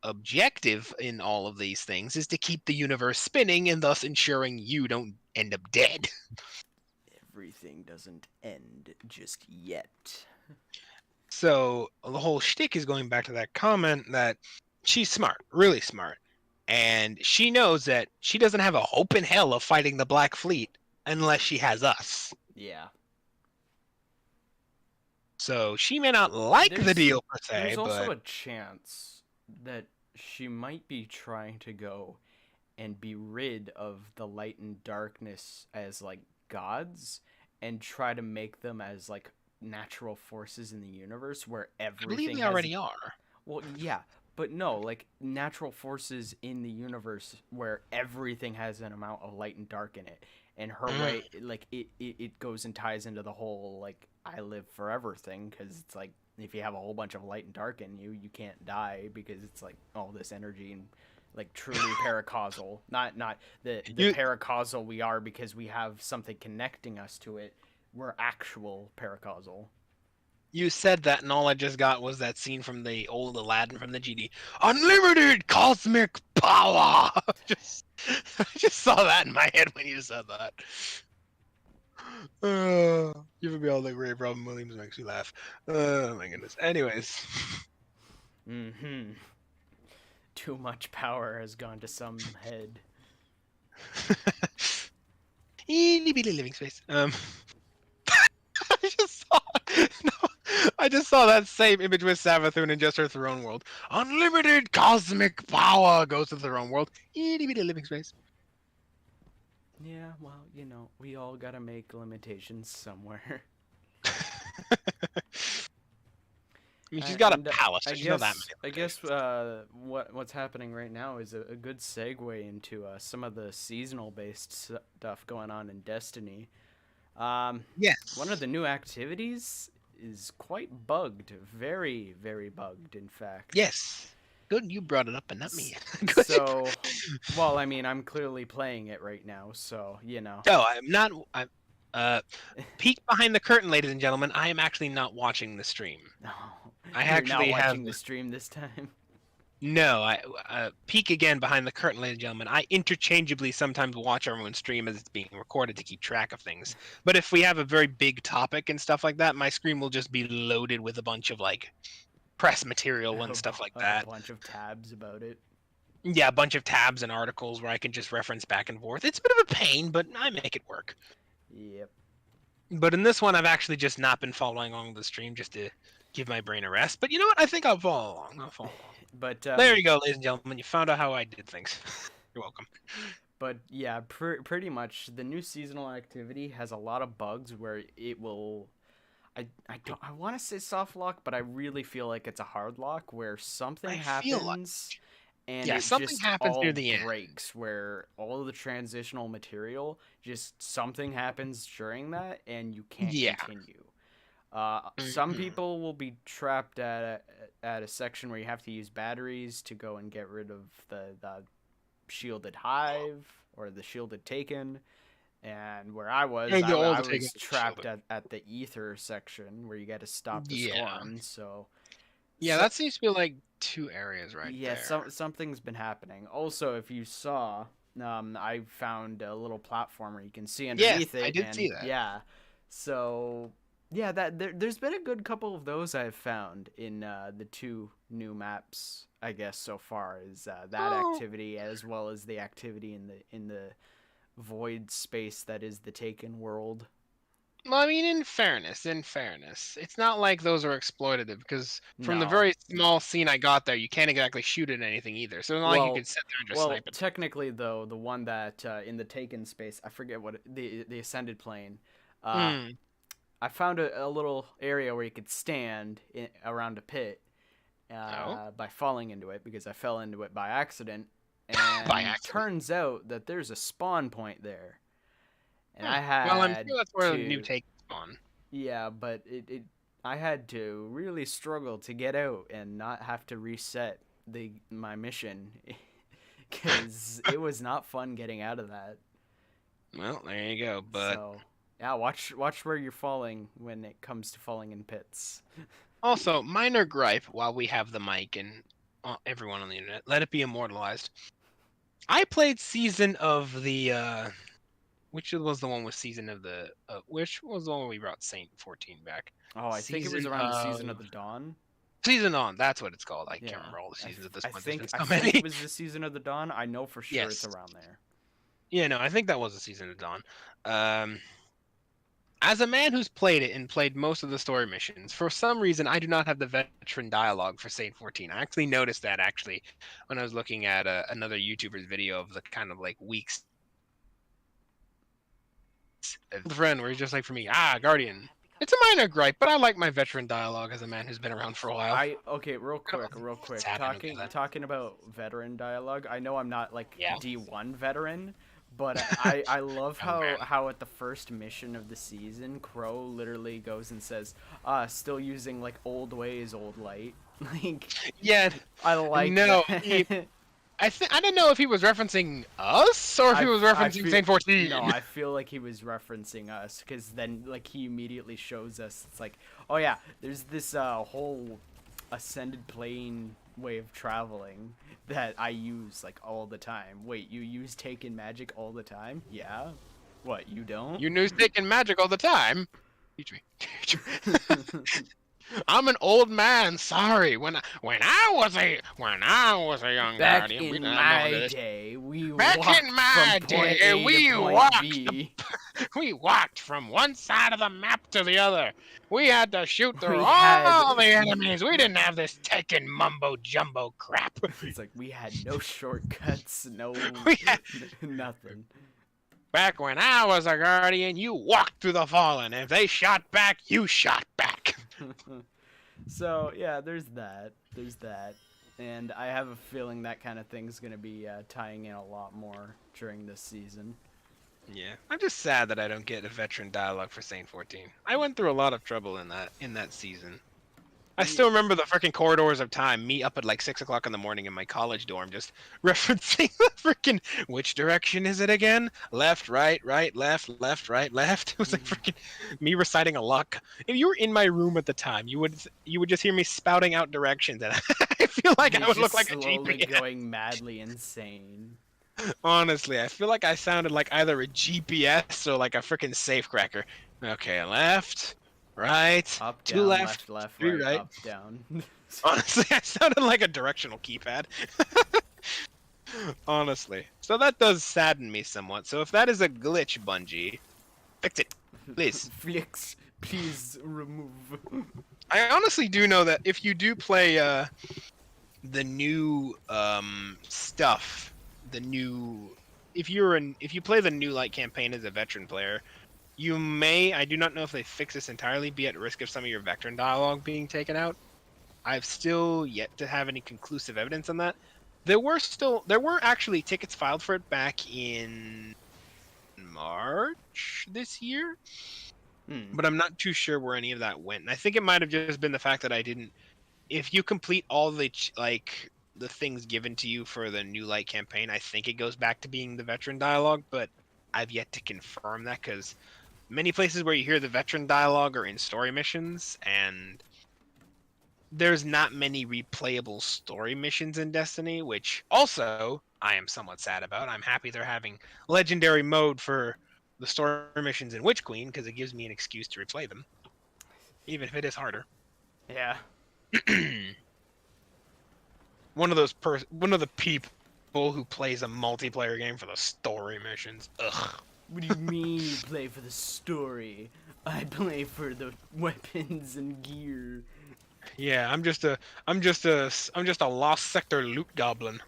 objective in all of these things is to keep the universe spinning and thus ensuring you don't end up dead. Everything doesn't end just yet. So the whole shtick is going back to that comment that she's smart, really smart. And she knows that she doesn't have a hope in hell of fighting the Black Fleet unless she has us. Yeah. So she may not like the There's deal per se, there's also but a chance that she might be trying to go and be rid of the light and darkness as like gods and try to make them as like natural forces in the universe where I believe everything they has already are. well yeah but no like natural forces in the universe where everything has an amount of light and dark in it and her Mm. way like it goes and ties into the whole like I live forever thing because it's like if you have a whole bunch of light and dark in you you can't die because it's like all this energy and like truly paracausal not the You paracausal we are because we have something connecting us to it. We're actual paracausal. you said that, and all I just got was that scene from the old Aladdin from the GD. Unlimited cosmic power. I just saw that in my head when you said that. Giving me all the great Robin Williams makes me laugh. Oh my goodness. Anyways. Mm-hmm. Too much power has gone to some head. Itty bitty living space. I just saw no, I just saw that same image with Savathun in just her throne world. Unlimited cosmic power goes to the throne world. Itty bitty living space. Yeah, well, you know, we all gotta make limitations somewhere. I mean, she's got a And palace, so she's not that I many guess limitations. what's happening right now is a good segue into some of the seasonal based stuff going on in Destiny. One of Yes. the new activities is quite bugged, very very bugged, in fact. Yes. Good you brought it up and not me. Good. So, well, I mean, I'm clearly playing it right now, so you know. No, I'm not. I'm. Peek behind the curtain, ladies and gentlemen. I am actually not watching the stream. No, I you're not actually have watching the stream this time. no. I peek again behind the curtain, ladies and gentlemen. I interchangeably sometimes watch everyone's stream as it's being recorded to keep track of things. But if we have a very big topic and stuff like that, my screen will just be loaded with a bunch of like press material and stuff like A that. bunch of tabs about it. Yeah, a bunch of tabs and articles where I can just reference back and forth. It's a bit of a pain, but I make it work. Yep. But in this one, I've actually just not been following along the stream just to give my brain a rest. But you know what? I think I'll follow along. I'll follow along. But There you go, ladies and gentlemen. You found out how I did things. You're welcome. but yeah, pretty much the new seasonal activity has a lot of bugs where it will. I want to say soft lock, but I really feel like it's a hard lock where something I feel like happens and yeah, it something just happens all near the end. breaks where all of the transitional material just something happens during that and you can't Yeah. continue. Some people will be trapped at a section where you have to use batteries to go and get rid of the shielded hive or the shielded taken. And where I was, And the old I Taken was trapped at the ether section where you got to stop the Yeah. storm. So Yeah, so, that seems to be like two areas right yeah, there. something's been happening. Also, if you saw, I found a little platform where you can see underneath Yes, I it, did see and that. yeah, so yeah, there's been a good couple of those I've found in the two new maps, I guess so far is that Oh. activity as well as the activity in the void space that is the Taken world. Well, I mean, in fairness, it's not like those are exploitative because from the No, very small no. scene I got there, you can't exactly shoot at anything either. So it's not like you Well, could sit there and just well, snipe it. technically though, the one that in the Taken space, I forget what the ascended plane. Uh, Hmm. I found a little area where you could stand around a pit Oh, by falling into it because I fell into it by accident, by and accident. turns out that there's a spawn point there, and Hmm. I Well, I'm had sure that's where the new to take spawn. yeah, but it I had to really struggle to get out and not have to reset my mission because it was not fun getting out of that. Well, there you go. But So yeah, watch where you're falling when it comes to falling in pits. also, minor gripe while we have the mic and everyone on the internet, let it be immortalized. I played Season of the which was the one with Season of the which was the one where we brought Saint 14 back. Oh, I think it was Season around the of season of the dawn. Season on, that's what it's called. I can't Yeah, remember all the seasons at this point. There's been I so think it many. was the season of the dawn. I know for sure it's Yes. around there. Yeah, no, I think that was the Season of Dawn. Um, as a man who's played it and played most of the story missions, for some reason I do not have the veteran dialogue for Saint 14. I actually noticed that when I was looking at another YouTuber's video of the kind of like weeks of friend where he's just like for me, Guardian. It's a minor gripe, but I like my veteran dialogue as a man who's been around for a while. Okay, real quick. Talking about veteran dialogue. I know I'm not like Yeah. D1 veteran, but I love how at the first mission of the season, Crow literally goes and says, still using like old ways, old light. Like, Yeah. I like No, that. I didn't know if he was referencing us or if he was referencing Saint 14. No, I feel like he was referencing us because then like he immediately shows us. It's like, oh yeah, there's this whole ascended plane way of traveling that I use like all the time. Wait, you use Taken Magic all the time? Yeah. What, you don't? You knew taking magic all the time. Teach me. Teach me. I'm an old man. Sorry. When I was a young Back guardian, we in didn't have my none of this. day, we Back walked in my from point day, A we to point walked. B. We walked from one side of the map to the other. We had to shoot through We all had- the enemies. We didn't have this taken mumbo jumbo crap. It's like we had no shortcuts, no nothing. Back when I was a guardian, you walked through the fallen. If they shot back, you shot back. So yeah, there's that. And I have a feeling that kind of thing's gonna be tying in a lot more during this season. Yeah, I'm just sad that I don't get a veteran dialogue for Saint 14. I went through a lot of trouble in that season. I still remember the freaking corridors of time. Me up at like 6 o'clock in the morning in my college dorm, just referencing the freaking which direction is it again? Left, right, left, left, right, left. It was like freaking me reciting a luck. If you were in my room at the time, you would just hear me spouting out directions, and I feel like I would look like a slowly GPS. going madly insane. Honestly, I feel like I sounded like either a GPS or like a freaking safecracker. Okay, left. Right, Up, two down, left, left, three right, right. up, down. Honestly, I sounded like a directional keypad. Honestly. So that does sadden me somewhat. So if that is a glitch, Bungie, fix it, please. Flix, please remove. I honestly do know that if you do play the new stuff, if you play the new light campaign as a veteran player, you may, I do not know if they fix this entirely, be at risk of some of your veteran dialogue being taken out. I've still yet to have any conclusive evidence on that. There were actually tickets filed for it back in March this year, but I'm not too sure where any of that went. And I think it might have just been the fact that I didn't. If you complete all the the things given to you for the new light campaign, I think it goes back to being the veteran dialogue, but I've yet to confirm that because many places where you hear the veteran dialogue are in story missions, and there's not many replayable story missions in Destiny, which also I am somewhat sad about. I'm happy they're having legendary mode for the story missions in Witch Queen because it gives me an excuse to replay them, even if it is harder. Yeah. One of the people who plays a multiplayer game for the story missions. Ugh. What do you mean you play for the story? I play for the weapons and gear. Yeah, I'm just a lost sector loot goblin.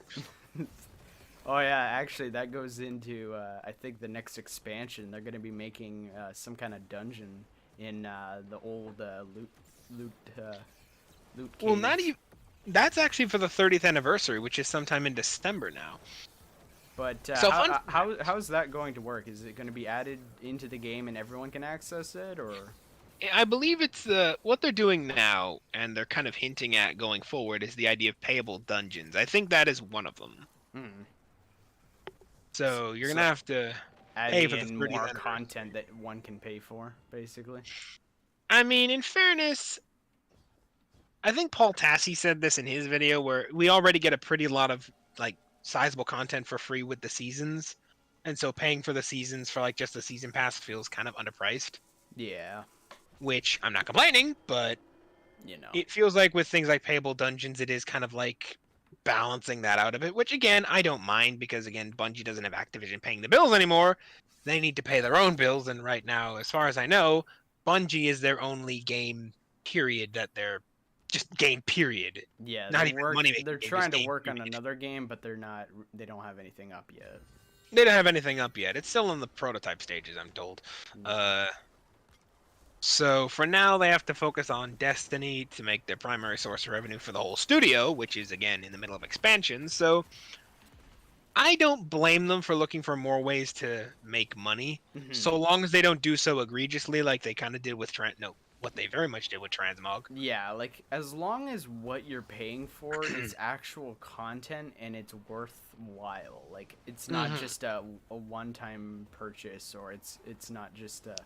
Oh yeah, actually that goes into I think the next expansion. They're gonna be making some kind of dungeon in the old loot cave. Well, not even. That's actually for the 30th anniversary, which is sometime in December now. But So how's that going to work? Is it going to be added into the game and everyone can access it, or? I believe it's what they're doing now, and they're kind of hinting at going forward is the idea of payable dungeons. I think that is one of them. So you're gonna have to pay adding for the in 30th more anniversary. content that one can pay for, basically. I mean, in fairness, I think Paul Tassi said this in his video where we already get a pretty lot of like sizable content for free with the seasons. And so paying for the seasons for like just the season pass feels kind of underpriced, Yeah, which I'm not complaining, but you know. it feels like with things like payable dungeons, it is kind of like balancing that out a bit, which again, I don't mind because again, Bungie doesn't have Activision paying the bills anymore. They need to pay their own bills. And right now, as far as I know, Bungie is their only game period that they're just game period. Yeah, Not even money they're making game, just trying to game work on period. another game, but they don't have anything up yet. They don't have anything up yet. It's still in the prototype stages, I'm told. Yeah. So for now, they have to focus on Destiny to make their primary source of revenue for the whole studio, which is again in the middle of expansion. So I don't blame them for looking for more ways to make money, so long as they don't do so egregiously like they kind of did with what they very much did with Transmog. Yeah, like as long as what you're paying for is actual content and it's worthwhile. Like it's not just a one-time purchase, or it's not just a,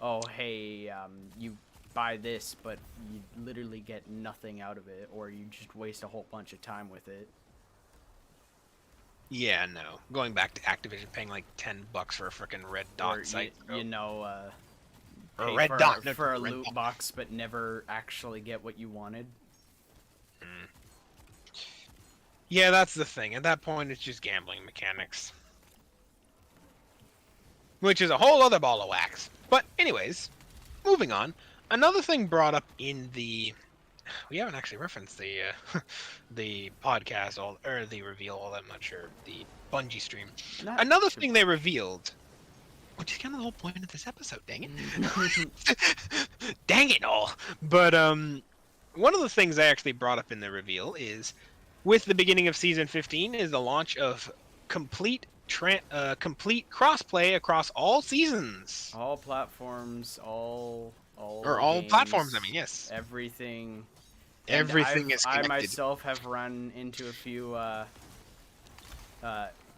oh hey, you buy this but you literally get nothing out of it, or you just waste a whole bunch of time with it. Yeah, no. Going back to Activision paying like $10 for a freaking red dot Or site. you know, Or pay red dot, no, for a red loot dot. box but never actually get what you wanted. Yeah, that's the thing. At that point, it's just gambling mechanics. Which is a whole other ball of wax. But anyways, moving on. Another thing brought up in the... We haven't actually referenced the the podcast or the reveal all that much, or the Bungie stream. Another thing they revealed, which is kind of the whole point of this episode, dang it. Dang it all. But one of the things they actually brought up in the reveal is, with the beginning of Season 15, is the launch of complete crossplay across all seasons. All platforms, all all games, platforms, I mean, yes. Everything. Everything is connected. I myself have run into a few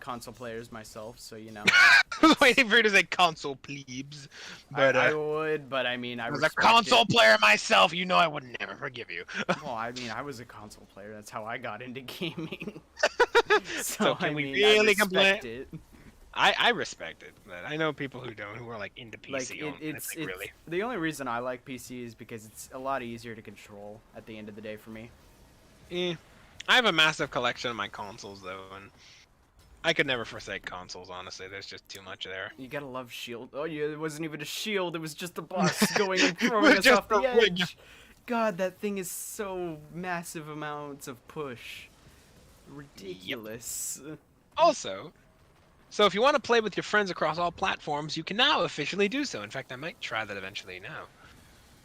console players myself, so you know. I was waiting for you to say console plebes. But I would, but I mean, I was respect a console it. player myself. You know I would never forgive you. Well, I mean, I was a console player. That's how I got into gaming. So can I we mean, really I complain? respect it. I respect it, but I know people who don't, who are like into PC. Like it's really. The only reason I like PC is because it's a lot easier to control at the end of the day for me. I have a massive collection of my consoles though, and I could never forsake consoles. Honestly, there's just too much there. You gotta love Shield. Oh yeah, it wasn't even a shield. It was just a boss going and throwing us off the edge. God, that thing is so massive amounts of push. Ridiculous. Yep. Also, so if you want to play with your friends across all platforms, you can now officially do so. In fact, I might try that eventually now.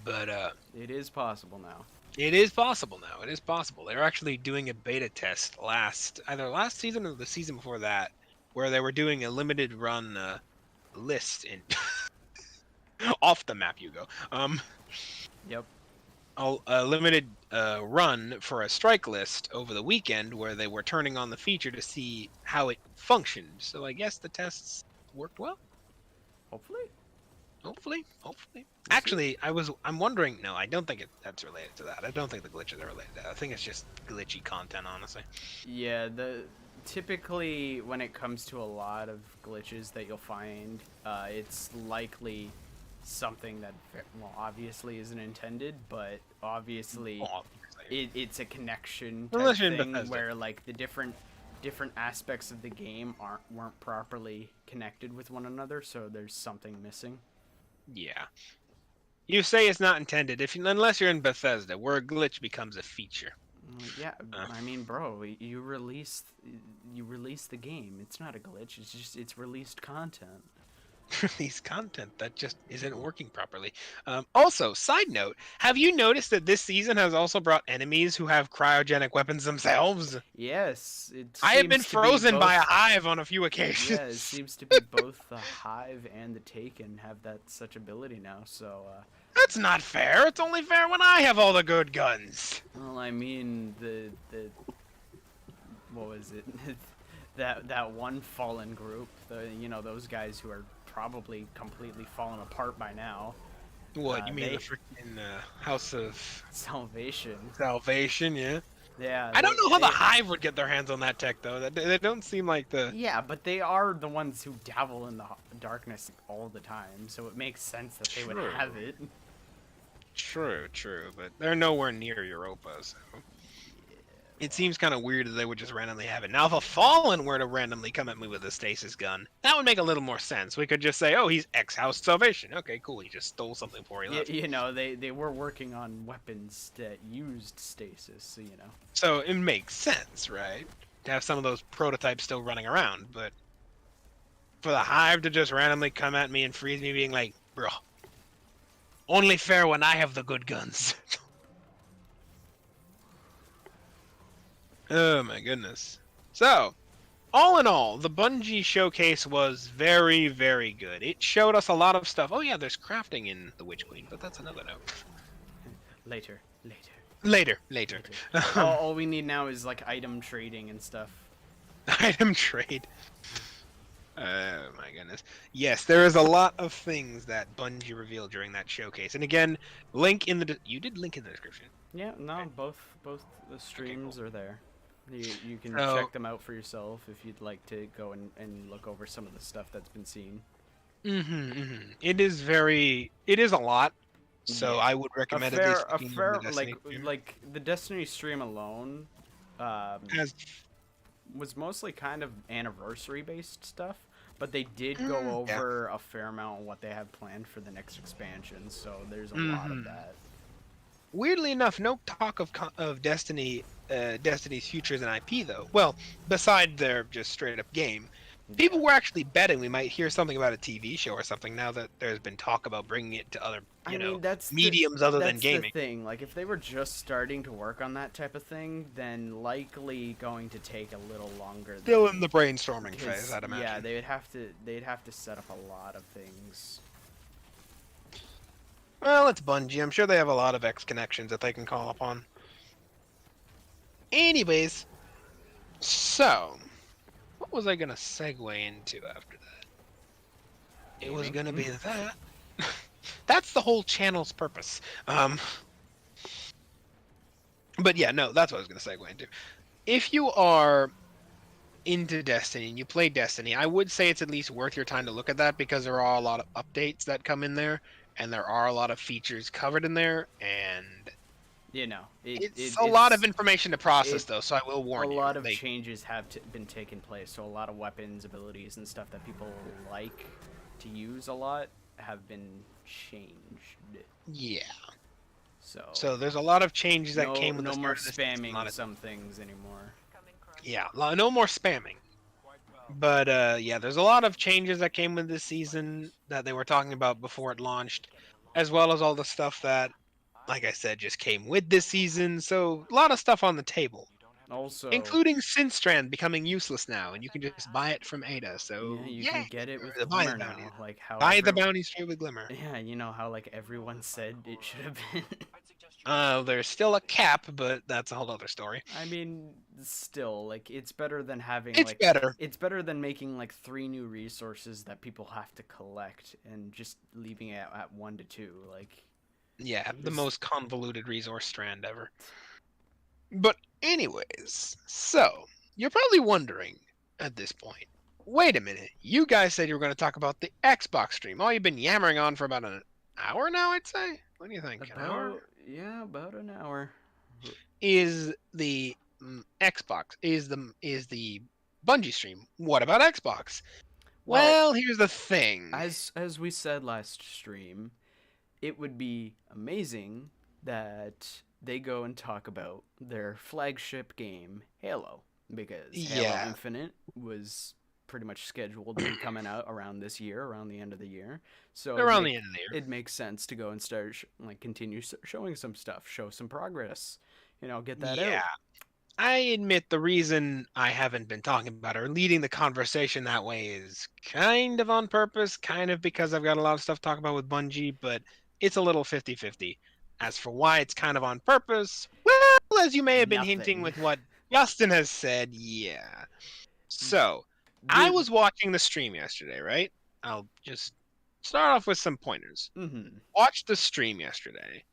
But it is possible now. It is possible now. It is possible. They were actually doing a beta test either last season or the season before that, where they were doing a limited run list in off the map. You go. Yep. A limited run for a strike list over the weekend, where they were turning on the feature to see how it functioned. So I guess the tests worked well. Hopefully. Actually, I'm wondering. No, I don't think that's related to that. I don't think the glitches are related to that. I think it's just glitchy content, honestly. Yeah, typically when it comes to a lot of glitches that you'll find, it's likely something that, well, obviously isn't intended, but obviously it's a connection type thing where like the different aspects of the game weren't properly connected with one another, so there's something missing. Yeah. You say it's not intended unless you're in Bethesda, where a glitch becomes a feature. Yeah, I mean, bro, you release the game. It's not a glitch. It's released content. Released content that just isn't working properly. Also, side note, have you noticed that this season has also brought enemies who have cryogenic weapons themselves? Yes, I have been frozen by a hive on a few occasions. Yeah, it seems to be both the hive and the Taken have such ability now. So. That's not fair. It's only fair when I have all the good guns. Well, I mean, the what was it? that one fallen group, those guys who are probably completely fallen apart by now. What, you mean the They freaking House of Salvation. Salvation? Yeah. Yeah, I don't know how the they Hive would get their hands on that tech though. They don't seem like the. yeah, but they are the ones who dabble in the darkness all the time, so it makes sense that they would True. have it. True, but they're nowhere near Europa, so it seems kind of weird that they would just randomly have it. Now, if a Fallen were to randomly come at me with a stasis gun, that would make a little more sense. We could just say, oh, he's ex-House Salvation. Okay, cool. He just stole something before he left. You know, they were working on weapons that used stasis, so you know. So it makes sense, right? To have some of those prototypes still running around, but for the Hive to just randomly come at me and freeze me being like, bro, only fair when I have the good guns. Oh my goodness. So, all in all, the Bungie showcase was very, very good. It showed us a lot of stuff. Oh yeah, there's crafting in the Witch Queen, but that's another note. Later. Later. All we need now is like item trading and stuff. Item trade. Oh my goodness. Yes, there is a lot of things that Bungie revealed during that showcase. And again, link in the you did link in the description. Yeah, no, Okay. both the streams cool. are there. You can So- check them out for yourself if you'd like to go and look over some of the stuff that's been seen. It is a lot. So Yeah. I would recommend at least looking into the Destiny stream. like the Destiny stream alone Has was mostly kind of anniversary based stuff, but they did go Yeah. over a fair amount on what they have planned for the next expansion, so there's a lot of that. weirdly enough, no talk of Destiny, Destiny's future as an IP though. Well, beside their just straight up game, people were actually betting we might hear something about a TV show or something. Now that there's been talk about bringing it to other, That's mediums other than that's gaming. the thing. Like, if they were just starting to work on that type of thing, then likely going to take a little longer. Still in the brainstorming because, phase, I'd imagine. yeah, they'd have to set up a lot of things. Well, it's Bungie. I'm sure they have a lot of X connections that they can call upon. Anyways, so what was I gonna segue into after that? It was gonna be that. That's the whole channel's purpose. But yeah, no, that's what I was gonna segue into. If you are into Destiny and you play Destiny, I would say it's at least worth your time to look at that because there are a lot of updates that come in there, and there are a lot of features covered in there, and it's a lot of information to process, though. So I will warn you. A lot of changes have been taking place, so a lot of weapons, abilities, and stuff that people like to use a lot have been changed. Yeah. So there's a lot of changes that came with no the more start of this spamming some things anymore. Yeah, no more spamming. But yeah, there's a lot of changes that came with this season that they were talking about before it launched, as well as all the stuff that, like I said, just came with this season. So a lot of stuff on the table. Also, including Synstrand becoming useless now, and you can just buy it from Ada. So yeah, you can get it with buy Glimmer the now. bounty. Like how Buy the bounty straight with Glimmer. Yeah, you know how like everyone said it should have been. There's still a cap, but that's a whole other story. I mean, still, like it's better than having. It's better. It's better than making like 3 new resources that people have to collect and just leaving it at 1 to 2. Like, yeah, the most convoluted resource strand ever. But anyways, so you're probably wondering at this point, wait a minute, you guys said you were going to talk about the Xbox stream. Oh, you've been yammering on for about an hour now, I'd say. What do you think? An hour? Yeah, about an hour. Is the Xbox is the Bungie stream? What about Xbox? Well, here's the thing. As we said last stream, it would be amazing that they go and talk about their flagship game, Halo, because Halo Infinite was pretty much scheduled to be coming out around this year, around the end of the year. So around the end of the year, it makes sense to go and start continue showing some stuff, show some progress, get that out. I admit the reason I haven't been talking about it or leading the conversation that way is kind of on purpose, kind of because I've got a lot of stuff to talk about with Bungie, but it's a little 50-50. As for why it's kind of on purpose, well, as you may have been hinting with what Justin has said, yeah. So, I was watching the stream yesterday, right? I'll just start off with some pointers. Mm-hmm. Watched the stream yesterday,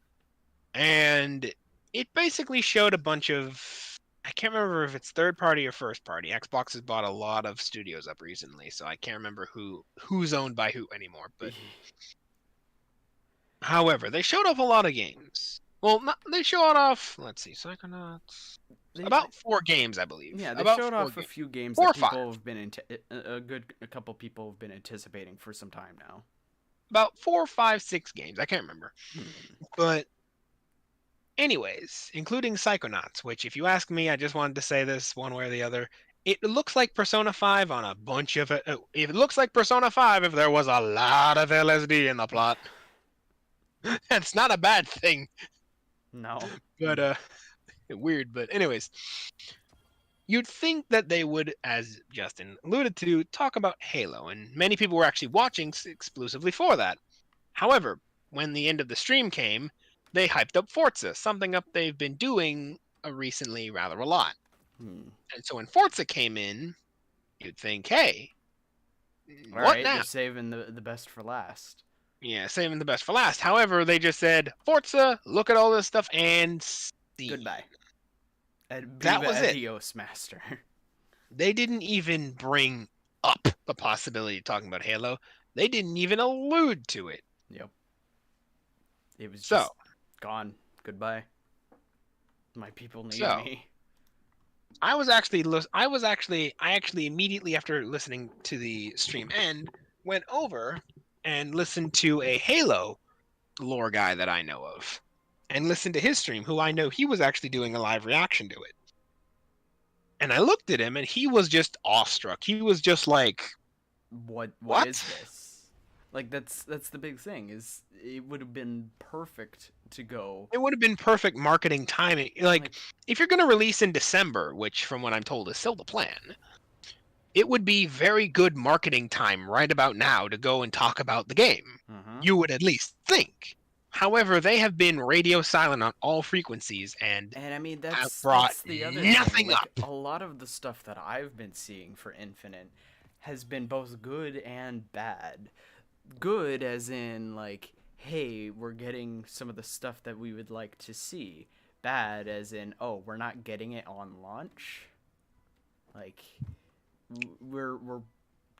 and it basically showed a bunch of, I can't remember if it's third party or first party. Xbox has bought a lot of studios up recently, so I can't remember who's owned by who anymore. But however, they showed off a lot of games. Well, they showed off. Let's see, Psychonauts. About 4 games, I believe. Yeah, they about showed 4 off a games. few games 4 or that 5. people have been a couple people have been anticipating for some time now. About 4, 5, 6 games. I can't remember. Hmm. But anyways, including Psychonauts, which, if you ask me, I just wanted to say this one way or the other. It looks like Persona 5 on a bunch of it. It looks like Persona 5 if there was a lot of LSD in the plot. That's not a bad thing. No. But weird. But anyways, you'd think that they would, as Justin alluded to, talk about Halo, and many people were actually watching exclusively for that. However, when the end of the stream came, they hyped up Forza, something up they've been doing recently rather a lot. Hmm. And so when Forza came in, you'd think, hey, All what right, now? they're saving the best for last. Yeah, saving the best for last. However, they just said, Forza, look at all this stuff, and see. Goodbye. That was it. Adios, master. They didn't even bring up the possibility of talking about Halo. They didn't even allude to it. Yep. It was So, just gone. Goodbye. My people need So, me. I actually immediately after listening to the stream end went over and listened to a Halo lore guy that I know of, and listened to his stream, who I know he was actually doing a live reaction to it. And I looked at him, and he was just awestruck. He was just like, What What? is this? Like that's the big thing. Is it would have been perfect to go. it would have been perfect marketing timing. Like, if you're going to release in December, which from what I'm told is still the plan, it would be very good marketing time right about now to go and talk about the game. You would at least think. However, they have been radio silent on all frequencies and I mean have brought that's the other nothing thing. Like, up. a lot of the stuff that I've been seeing for Infinite has been both good and bad. Good as in like, hey, we're getting some of the stuff that we would like to see. Bad as in, oh, we're not getting it on launch. Like we're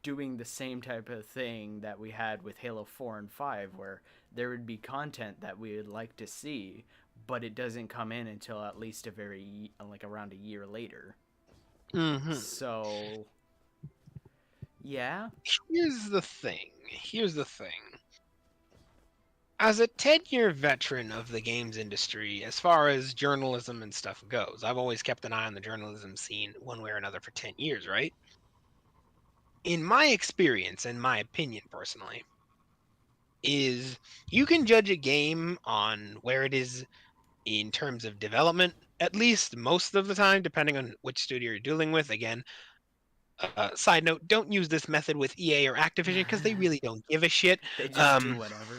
doing the same type of thing that we had with Halo 4 and 5 where there would be content that we would like to see, but it doesn't come in until at least around a year later. Mm-hmm. So yeah. Here's the thing. As a 10-year veteran of the games industry, as far as journalism and stuff goes, I've always kept an eye on the journalism scene one way or another for 10 years, right? In my experience and my opinion personally, is you can judge a game on where it is in terms of development, at least most of the time, depending on which studio you're dealing with. Again, side note, don't use this method with EA or Activision because they really don't give a shit. They just do whatever.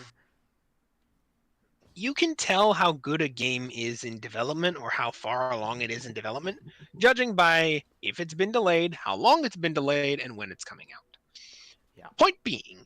You can tell how good a game is in development or how far along it is in development, judging by if it's been delayed, how long it's been delayed, and when it's coming out. Yeah. Point being,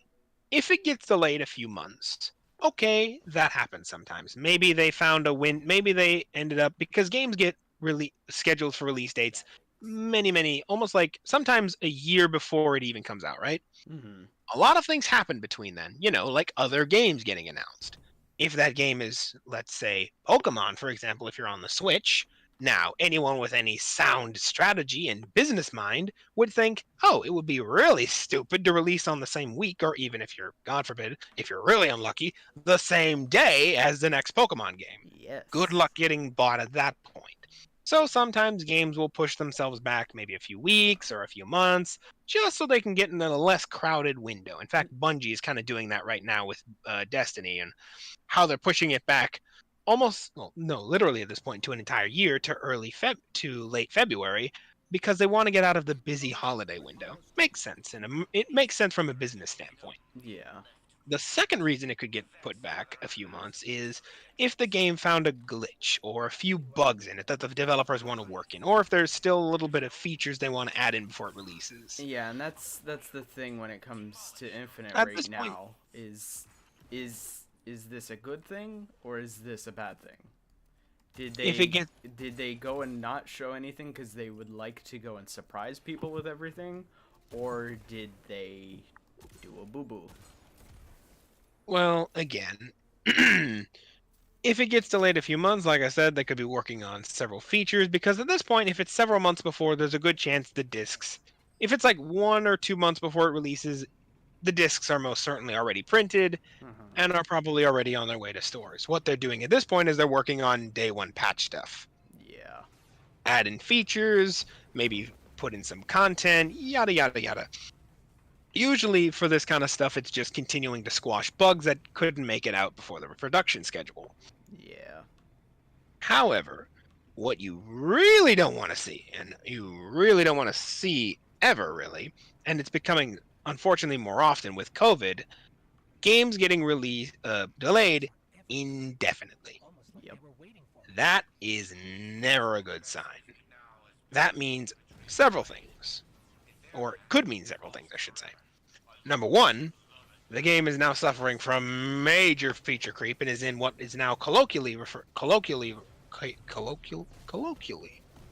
if it gets delayed a few months, okay, that happens sometimes. Maybe they found a win. Maybe they ended up, because games get really scheduled for release dates many, almost like sometimes a year before it even comes out, right? Mm-hmm. A lot of things happen between then, like other games getting announced. If that game is, let's say, Pokemon, for example, if you're on the Switch, now anyone with any sound strategy and business mind would think, oh, it would be really stupid to release on the same week, or even if you're, God forbid, if you're really unlucky, the same day as the next Pokemon game. Yes. Good luck getting bought at that point. So sometimes games will push themselves back maybe a few weeks or a few months, just so they can get in a less crowded window. In fact, Bungie is kind of doing that right now with Destiny, and how they're pushing it back literally at this point to an entire year, to late February, because they want to get out of the busy holiday window. Makes sense, and it makes sense from a business standpoint. Yeah. The second reason it could get put back a few months is if the game found a glitch or a few bugs in it that the developers want to work in, or if there's still a little bit of features they want to add in before it releases. Yeah, and that's the thing when it comes to Infinite At right this point, now is this a good thing or is this a bad thing? if it gets Did they go and not show anything because they would like to go and surprise people with everything, or did they do a boo boo? well, again, if it gets delayed a few months, like I said, they could be working on several features because at this point, if it's several months before, there's a good chance the discs, if it's like 1 or 2 months before it releases, the discs are most certainly already printed and are probably already on their way to stores. What they're doing at this point is they're working on day one patch stuff. Yeah. Add in features, maybe put in some content, yada, yada, yada. Usually for this kind of stuff, it's just continuing to squash bugs that couldn't make it out before the production schedule. Yeah. However, what you really don't want to see, and you really don't want to see ever really, and it's becoming unfortunately more often with COVID, games getting delayed indefinitely. Yep. That is never a good sign. That means several things, or could mean several things, I should say. Number one, the game is now suffering from major feature creep and is in what is now colloquially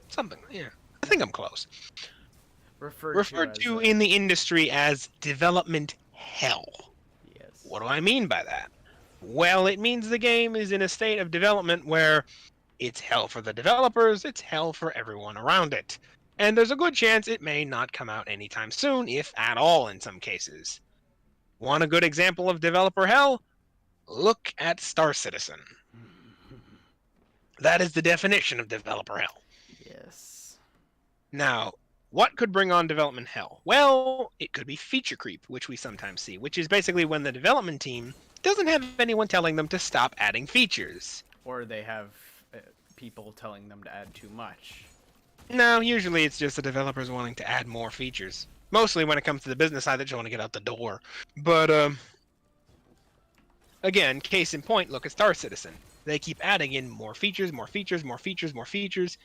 something. Yeah, I think I'm close. Referred to in the industry as development hell. Yes. What do I mean by that? Well, it means the game is in a state of development where it's hell for the developers, it's hell for everyone around it. And there's a good chance it may not come out anytime soon, if at all in some cases. Want a good example of developer hell? Look at Star Citizen. That is the definition of developer hell. Yes. Now, what could bring on development hell? Well, it could be feature creep, which we sometimes see, which is basically when the development team doesn't have anyone telling them to stop adding features. Or they have people telling them to add too much. No, usually it's just the developers wanting to add more features. Mostly when it comes to the business side, they just want to get out the door. But, again, case in point, look at Star Citizen. They keep adding in more features, more features, more features, more features,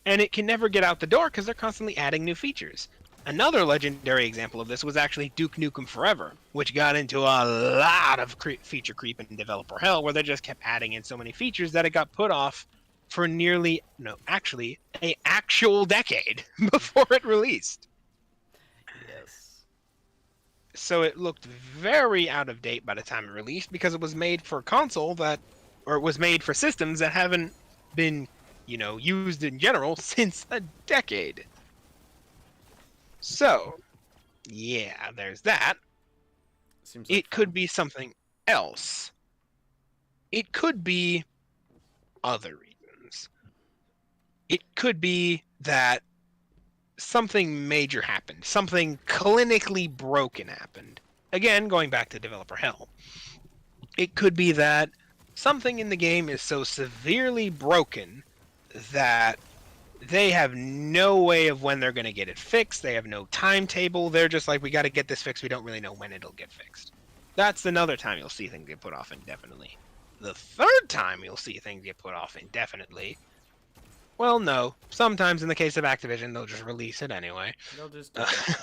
and it can never get out the door because they're constantly adding new features. Another legendary example of this was actually Duke Nukem Forever, which got into a lot of feature creep and developer hell, where they just kept adding in so many features that it got put off for actually an actual decade before it released. Yes. So it looked very out of date by the time it released because it was made for it was made for systems that haven't been, used in general since a decade. So, yeah, there's that. Seems like It could be something else. It could be other reasons. It could be that something major happened. Something clinically broken happened. Again, going back to developer hell. It could be that something in the game is so severely broken that they have no way of when they're going to get it fixed. They have no timetable. They're just like, we got to get this fixed. We don't really know when it'll get fixed. That's another time you'll see things get put off indefinitely. The third time you'll see things get put off indefinitely, well, no. Sometimes in the case of Activision, they'll just release it anyway. They'll just do it.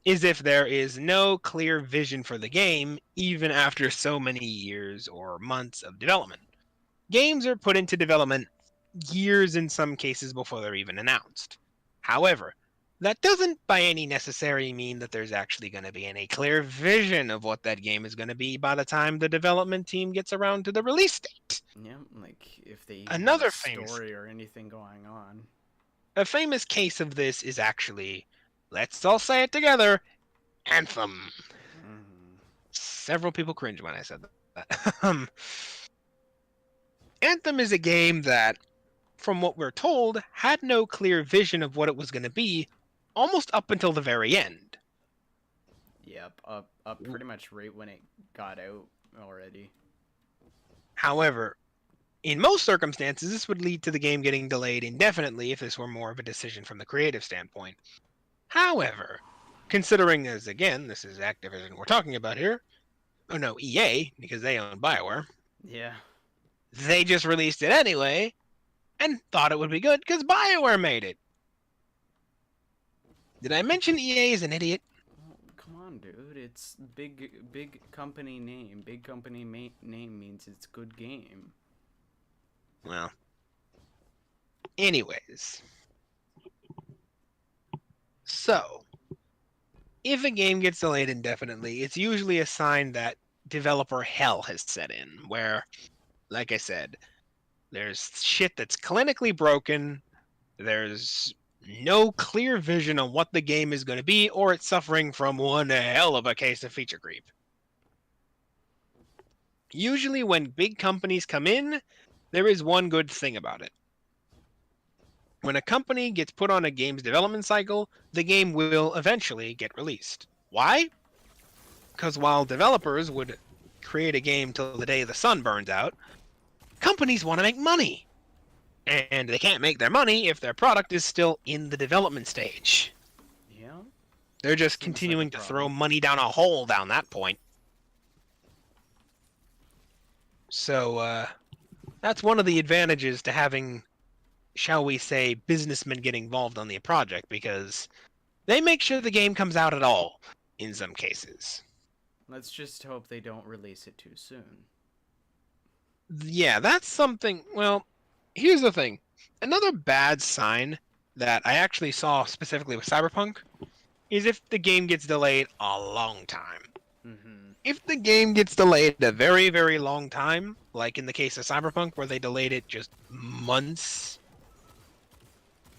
Is if there is no clear vision for the game, even after so many years or months of development. Games are put into development years in some cases before they're even announced. However, that doesn't by any necessary mean that there's actually going to be any clear vision of what that game is going to be by the time the development team gets around to the release date. Yeah, like if they Another have a famous story or anything going on. A famous case of this is actually, let's all say it together, Anthem. Several people cringe when I said that. Anthem is a game that, from what we're told, had no clear vision of what it was going to be almost up until the very end. Yep, up pretty much right when it got out already. However, in most circumstances, this would lead to the game getting delayed indefinitely if this were more of a decision from the creative standpoint. However, considering as, again, this is Activision we're talking about here, oh no, EA, because they own BioWare, Yeah. they just released it anyway and thought it would be good because BioWare made it. Did I mention EA is an idiot? Oh, come on, dude. It's big company name. Big company name means it's good game. Well, anyways. So, if a game gets delayed indefinitely, it's usually a sign that developer hell has set in, where, like I said, there's shit that's clinically broken, there's no clear vision on what the game is going to be, or it's suffering from one hell of a case of feature creep. Usually, when big companies come in, there is one good thing about it. When a company gets put on a game's development cycle, the game will eventually get released. Why? Because while developers would create a game till the day the sun burns out, companies want to make money. And they can't make their money if their product is still in the development stage. Yeah. They're just Seems continuing like a to throw problem. money down a hole down that point. So, that's one of the advantages to having, shall we say, businessmen get involved on the project, because they make sure the game comes out at all, in some cases. Let's just hope they don't release it too soon. Yeah, that's something. Well, here's the thing. Another bad sign that I actually saw specifically with Cyberpunk is if the game gets delayed a long time. Mm-hmm. If the game gets delayed a very, very long time, like in the case of Cyberpunk where they delayed it just months,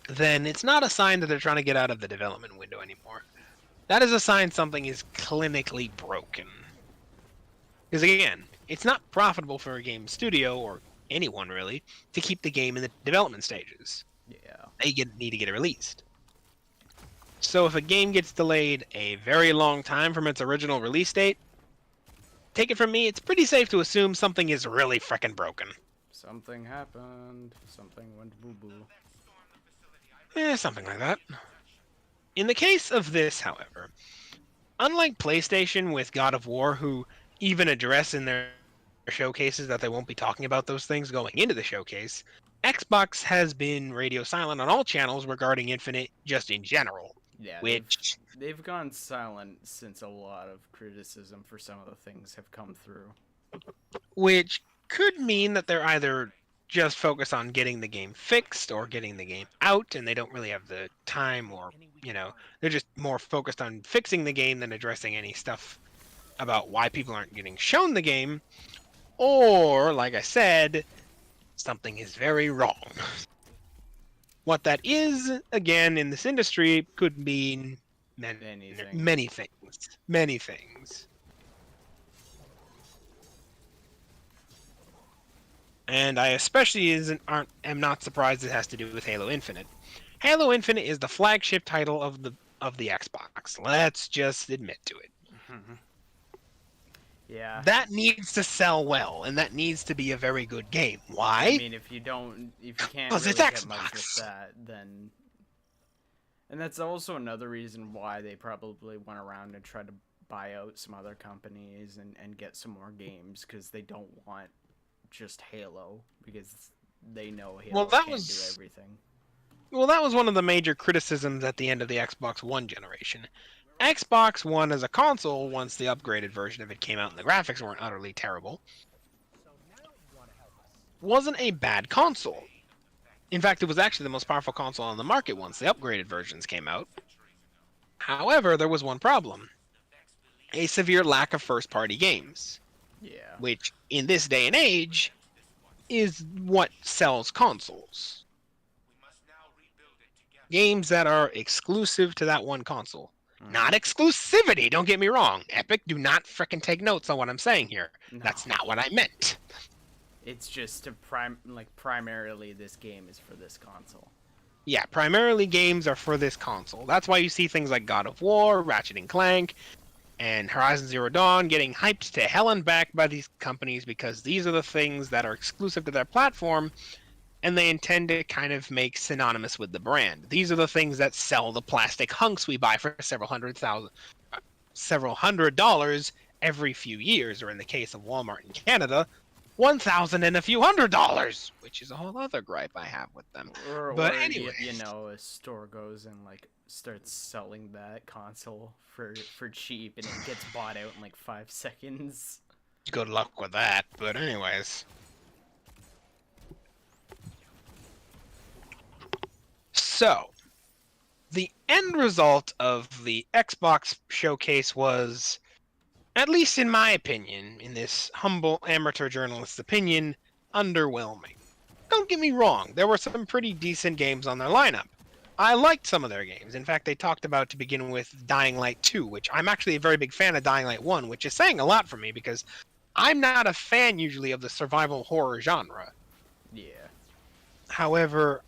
then it's not a sign that they're trying to get out of the development window anymore. That is a sign something is clinically broken. Because again, it's not profitable for a game studio, or anyone really, to keep the game in the development stages. Yeah. They need to get it released. So if a game gets delayed a very long time from its original release date, take it from me, it's pretty safe to assume something is really frickin' broken. Something happened. Something went boo-boo. Something like that. In the case of this, however, unlike PlayStation with God of War, who even address in their showcases that they won't be talking about those things going into the showcase, Xbox has been radio silent on all channels regarding Infinite just in general. Yeah, Which they've gone silent since a lot of criticism for some of the things have come through. which could mean that they're either just focused on getting the game fixed or getting the game out, and they don't really have the time, or they're just more focused on fixing the game than addressing any stuff about why people aren't getting shown the game. Or, like I said, something is very wrong. What that is, again, in this industry, could mean many things. Many things. And I especially am not surprised it has to do with Halo Infinite. Halo Infinite is the flagship title of the Xbox. Let's just admit to it. Yeah. That needs to sell well, and that needs to be a very good game. Why? I mean, if you can't really It's get much Xbox. with that, then... And that's also another reason why they probably went around and tried to buy out some other companies and get some more games, because they don't want just Halo, because they know Halo can't do everything. Well, that was one of the major criticisms at the end of the Xbox One generation. Xbox One as a console, once the upgraded version of it came out and the graphics weren't utterly terrible, wasn't a bad console. In fact, it was actually the most powerful console on the market once the upgraded versions came out. However, there was one problem. A severe lack of first-party games. Yeah. Which, in this day and age, is what sells consoles. Games that are exclusive to that one console. Not exclusivity, don't get me wrong. Epic, do not frickin' take notes on what I'm saying here. No. That's not what I meant. It's just primarily this game is for this console. Yeah, primarily games are for this console. That's why you see things like God of War, Ratchet and Clank, and Horizon Zero Dawn getting hyped to hell and back by these companies, because these are the things that are exclusive to their platform, and they intend to kind of make synonymous with the brand. These are the things that sell the plastic hunks we buy for several $100 every few years, or in the case of Walmart in Canada, $1,000 and a few $100, which is a whole other gripe I have with them. But Or anyway, you know, a store goes and like starts selling that console for cheap, and it gets bought out in like 5 seconds. good luck with that. But anyways. So, the end result of the Xbox showcase was, at least in my opinion, in this humble amateur journalist's opinion, underwhelming. Don't get me wrong, there were some pretty decent games on their lineup. I liked some of their games. In fact, they talked about, to begin with, Dying Light 2, which I'm actually a very big fan of Dying Light 1, which is saying a lot for me because I'm not a fan usually of the survival horror genre. Yeah. However,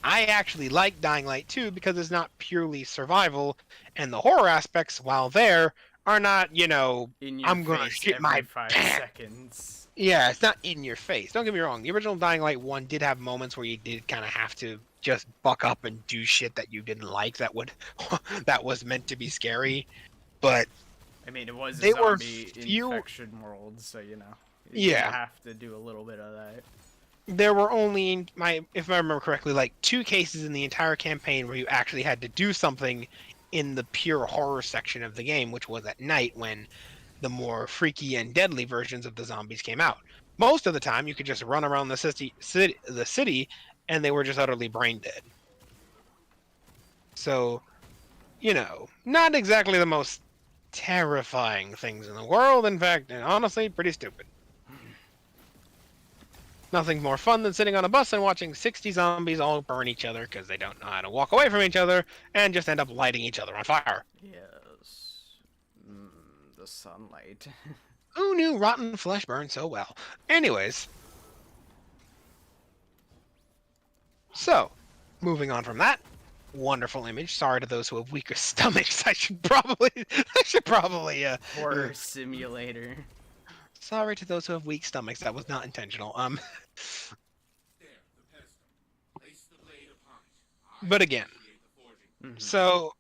I actually like Dying Light 2 because it's not purely survival, and the horror aspects, while there, are not, you know, In your I'm gonna face shit every my 5 pants. seconds. Yeah, it's not in your face. Don't get me wrong. The original Dying Light 1 did have moments where you did kind of have to just buck up and do shit that you didn't like that would that was meant to be scary. But I mean, it was a they were zombie few. infection world, so you know. You Yeah, have to do a little bit of that. there were only if I remember correctly, like 2 cases in the entire campaign where you actually had to do something in the pure horror section of the game, which was at night when the more freaky and deadly versions of the zombies came out. Most of the time, you could just run around the city, and they were just utterly brain dead. So, you know, not exactly the most terrifying things in the world. In fact, and honestly, pretty stupid. Nothing's more fun than sitting on a bus and watching 60 zombies all burn each other because they don't know how to walk away from each other and just end up lighting each other on fire. Yes. The sunlight. Who knew rotten flesh burned so well? Anyways. So, moving on from that. Wonderful image. Sorry to those who have weaker stomachs. I should probably Horror simulator. Sorry to those who have weak stomachs. That was not intentional. But again, so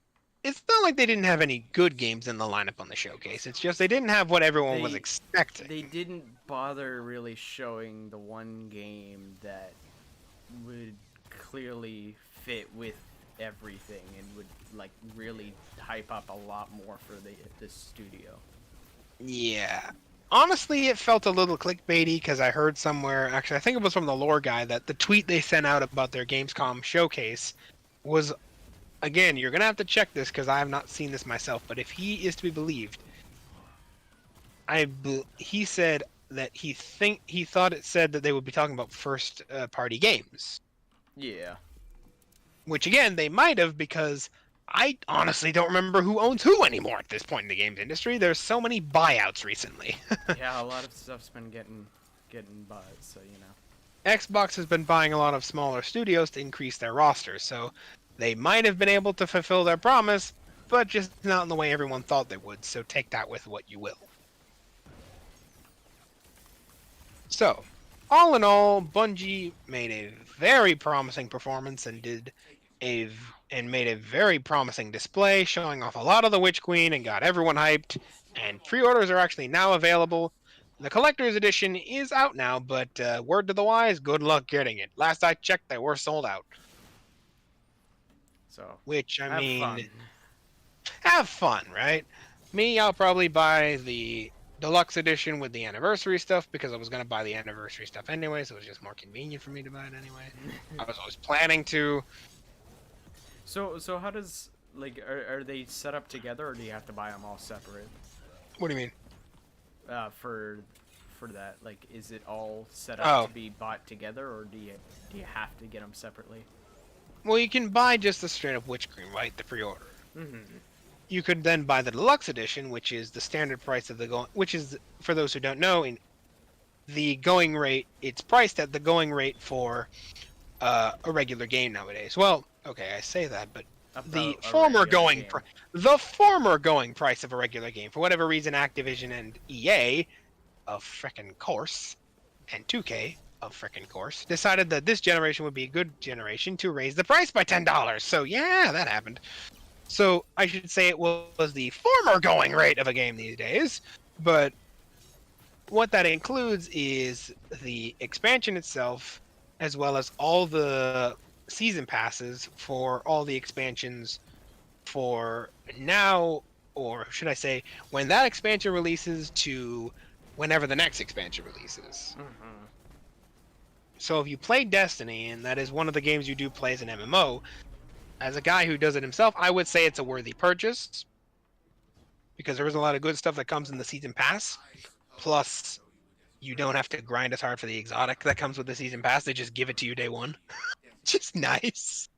it's not like they didn't have any good games in the lineup on the showcase. It's just they didn't have what everyone was expecting. They didn't bother really showing the one game that would clearly fit with everything and would like really hype up a lot more for the studio. Yeah. Honestly, it felt a little clickbaity because I heard somewhere, actually, I think it was from the lore guy, that the tweet they sent out about their Gamescom showcase was, again, you're going to have to check this because I have not seen this myself, but if he is to be believed, he said that he thought it said that they would be talking about first party games. Yeah. Which, again, they might have because I honestly don't remember who owns who anymore at this point in the games industry. There's so many buyouts recently. Yeah, a lot of stuff's been getting bought, so you know. Xbox has been buying a lot of smaller studios to increase their roster, so they might have been able to fulfill their promise, but just not in the way everyone thought they would, so take that with what you will. So, all in all, Bungie made a very promising performance and made a very promising display, showing off a lot of the Witch Queen and got everyone hyped. And pre-orders are actually now available. The collector's edition is out now, but word to the wise, good luck getting it. Last I checked, they were sold out. So, which I mean, fun. Have fun, right? Me, I'll probably buy the deluxe edition with the anniversary stuff because I was going to buy the anniversary stuff anyway, so it was just more convenient for me to buy it anyway. I was always planning to. So how does like are they set up together, or do you have to buy them all separate? What do you mean? For that, like, is it all set up to be bought together, or do you have to get them separately? Well, you can buy just the straight up Witch Queen, right? The pre-order. Mm-hmm. You could then buy the deluxe edition, which is the standard price of which is, for those who don't know, in the going rate. It's priced at the going rate for a regular game nowadays. Well, okay, I say that, but the former going price of a regular game, for whatever reason, Activision and EA, of frickin' course, and 2K, of frickin' course, decided that this generation would be a good generation to raise the price by $10. So yeah, that happened. So I should say it was the former going rate of a game these days, but what that includes is the expansion itself, as well as all the season passes for all the expansions for now, or should I say, when that expansion releases to whenever the next expansion releases. Mm-hmm. So if you play Destiny, and that is one of the games you do play as an MMO, as a guy who does it himself, I would say it's a worthy purchase because there is a lot of good stuff that comes in the season pass. Plus, you don't have to grind as hard for the exotic that comes with the season pass. They just give it to you day one. Just nice.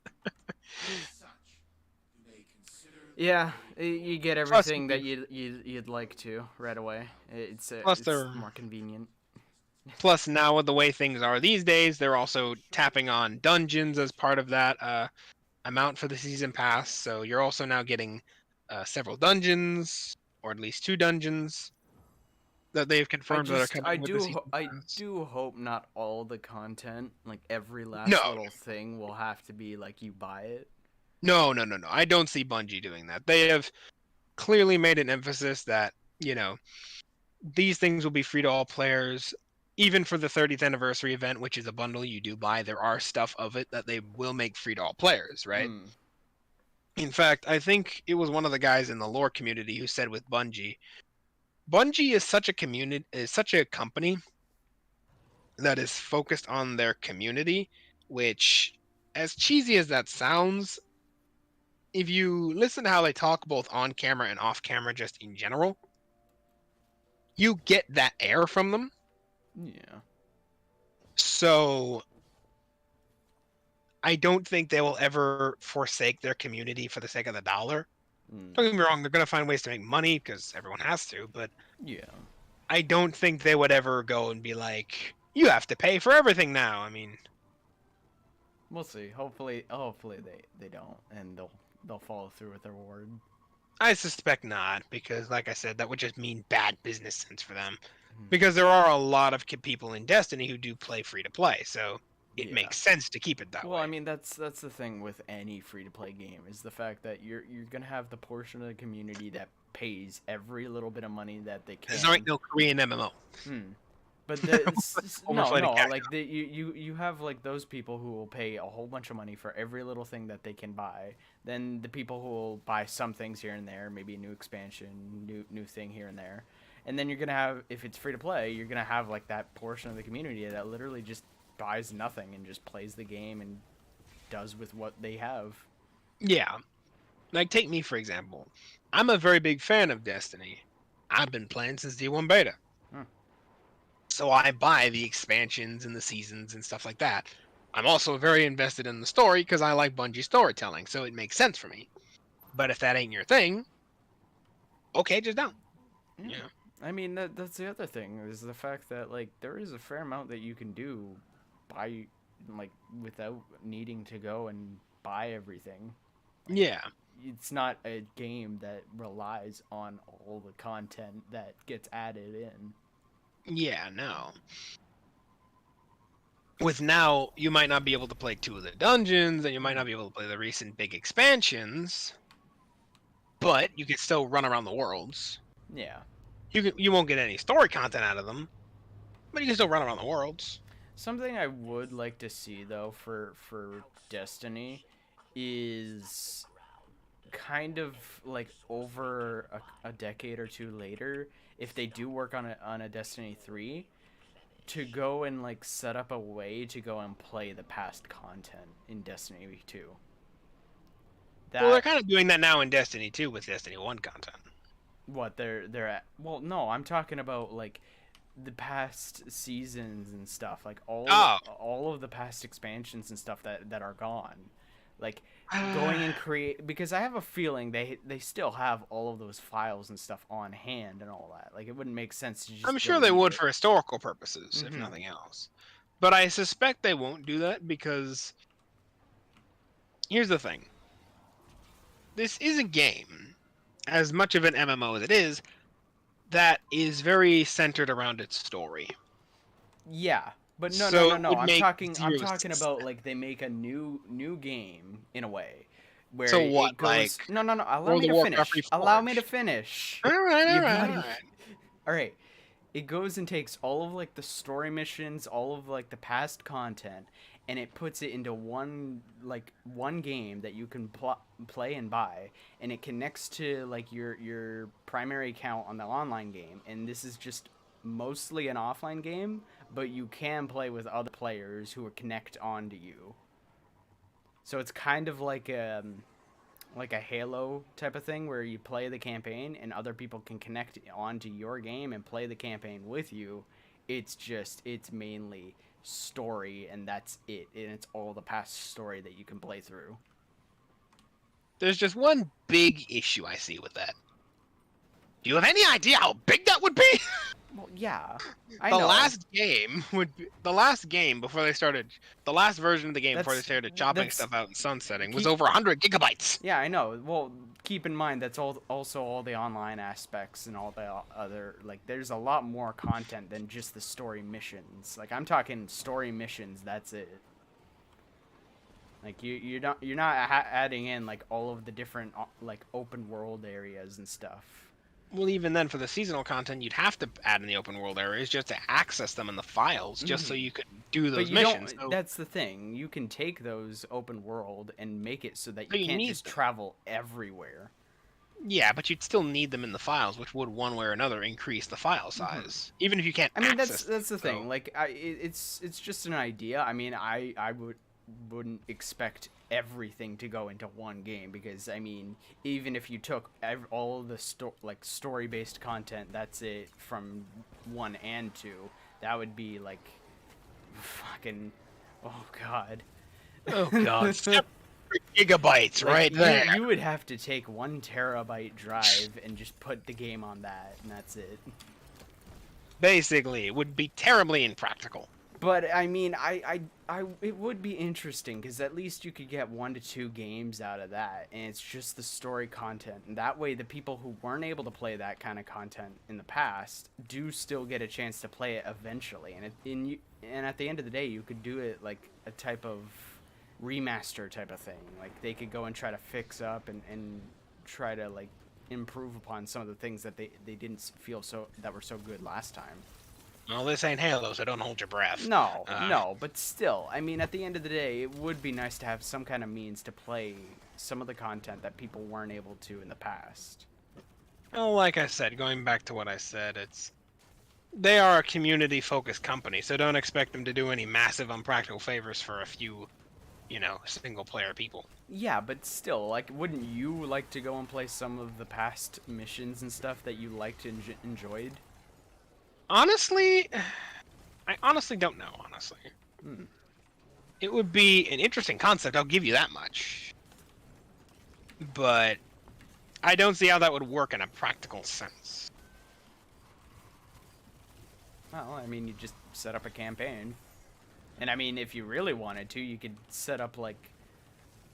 Yeah, you get Plus, everything that you'd like to right away. It's plus it's they're more convenient. plus now with the way things are these days, they're also tapping on dungeons as part of that amount for the season pass. So you're also now getting several dungeons, or at least 2 dungeons that they've confirmed that are coming with the season I pass. do hope not all the content, like every last No, little thing, will have to be like you buy it. no. I don't see Bungie doing that. They have clearly made an emphasis that, these things will be free to all players. Even for the 30th anniversary event, which is a bundle you do buy, there are stuff of it that they will make free to all players, right? Mm. In fact, I think it was one of the guys in the lore community who said with Bungie is such a company that is focused on their community, which, as cheesy as that sounds, if you listen to how they talk both on camera and off camera, just in general, you get that air from them. Yeah. So I don't think they will ever forsake their community for the sake of the dollar. Mm. Don't get me wrong, they're going to find ways to make money because everyone has to, but Yeah. I don't think they would ever go and be like, you have to pay for everything now. I mean, We'll see. Hopefully they don't, and they'll follow through with their word. I suspect not, because like I said, that would just mean bad business sense for them. Mm. Because there are a lot of people in Destiny who do play free to play, so it Yeah. makes sense to keep it that Well, way. I mean that's the thing with any free to play game is the fact that you're gonna have the portion of the community that pays every little bit of money that they can. There ain't no Korean MMO. Hmm. But the, Overinflated no, cash like you have like those people who will pay a whole bunch of money for every little thing that they can buy. Then the people who will buy some things here and there, maybe a new expansion, new thing here and there. And then you're gonna have, if it's free to play, you're gonna have like that portion of the community that literally just buys nothing and just plays the game and does with what they have. Yeah. Like, take me, for example. I'm a very big fan of Destiny. I've been playing since D1 Beta. Hmm. So I buy the expansions and the seasons and stuff like that. I'm also very invested in the story because I like Bungie storytelling, so it makes sense for me. But if that ain't your thing, okay, just don't. Yeah. You know? I mean that's the other thing is the fact that like there is a fair amount that you can do by like without needing to go and buy everything. Yeah. It's not a game that relies on all the content that gets added in. Yeah, no. With now, you might not be able to play 2 of the dungeons, and you might not be able to play the recent big expansions, but you can still run around the worlds. Yeah. You won't get any story content out of them, but you can still run around the worlds. Something I would like to see though for Destiny is kind of like over a decade or two later, if they do work on a Destiny 3, to go and like set up a way to go and play the past content in Destiny 2. Well, they're kind of doing that now in Destiny 2 with Destiny 1 content. What they're at? Well, no, I'm talking about like the past seasons and stuff, like all of the past expansions and stuff that are gone. Like going and create, because I have a feeling they still have all of those files and stuff on hand and all that. Like it wouldn't make sense to just I'm sure they delete would it. for historical purposes, if Mhm. nothing else. But I suspect they won't do that because here's the thing. This is a game, as much of an MMO as it is, that is very centered around its story. Yeah, but no, So no, no, it no. would I'm make talking zero about like they make a new game in a way. where So what, it like goes. No, no, no. Allow World me of to Warcraft finish. Allow me to Reforged? finish. All right, You all right, all buddy. right. All right. It goes and takes all of like the story missions, all of like the past content, and it puts it into one game that you can play and buy, and it connects to like your primary account on the online game. And this is just mostly an offline game, but you can play with other players who will connect onto you. So it's kind of like a Halo type of thing where you play the campaign and other people can connect onto your game and play the campaign with you. It's mainly story and that's it. And it's all the past story that you can play through. There's just one big issue I see with that. Do you have any idea how big that would be? Well, yeah, I The know. last game would be the last game before they started. The last version of the game before they started chopping That's stuff out and sunsetting was keep. over 100 gigabytes. Yeah, I know. Well, keep in mind that's also all the online aspects and all the other like. There's a lot more content than just the story missions. Like I'm talking story missions. That's it. Like you're not adding in like all of the different like open world areas and stuff. Well, even then, for the seasonal content, you'd have to add in the open world areas just to access them in the files, just so you could do those But you missions. don't. So, That's the thing. You can take those open world and make it so that so you you can't need just them. travel everywhere. Yeah, but you'd still need them in the files, which would one way or another increase the file size, even if you can't I mean, access that's the them. thing. Like, it's just an idea. I mean, I wouldn't expect everything to go into one game because I mean, even if you took all of the story based content, that's it from 1 and 2, that would be like fucking oh god. Oh god, 700 gigabytes Like, right there. You would have to take 1 terabyte drive and just put the game on that, and that's it. Basically, it would be terribly impractical. But I mean, it would be interesting because at least you could get 1 to 2 games out of that, and it's just the story content. And that way, the people who weren't able to play that kind of content in the past do still get a chance to play it eventually. And at the end of the day, you could do it like a type of remaster type of thing. Like they could go and try to fix up and try to like improve upon some of the things that they didn't feel that were so good last time. Well, this ain't Halo, so don't hold your breath. No, but still, I mean, at the end of the day, it would be nice to have some kind of means to play some of the content that people weren't able to in the past. Well, like I said, going back to what I said, they are a community-focused company, so don't expect them to do any massive unpractical favors for a few, single-player people. Yeah, but still, like, wouldn't you like to go and play some of the past missions and stuff that you liked and enjoyed? Honestly, I honestly don't know, honestly. It would be an interesting concept, I'll give you that much. But I don't see how that would work in a practical sense. Well, I mean, you just set up a campaign. And I mean, if you really wanted to, you could set up, like,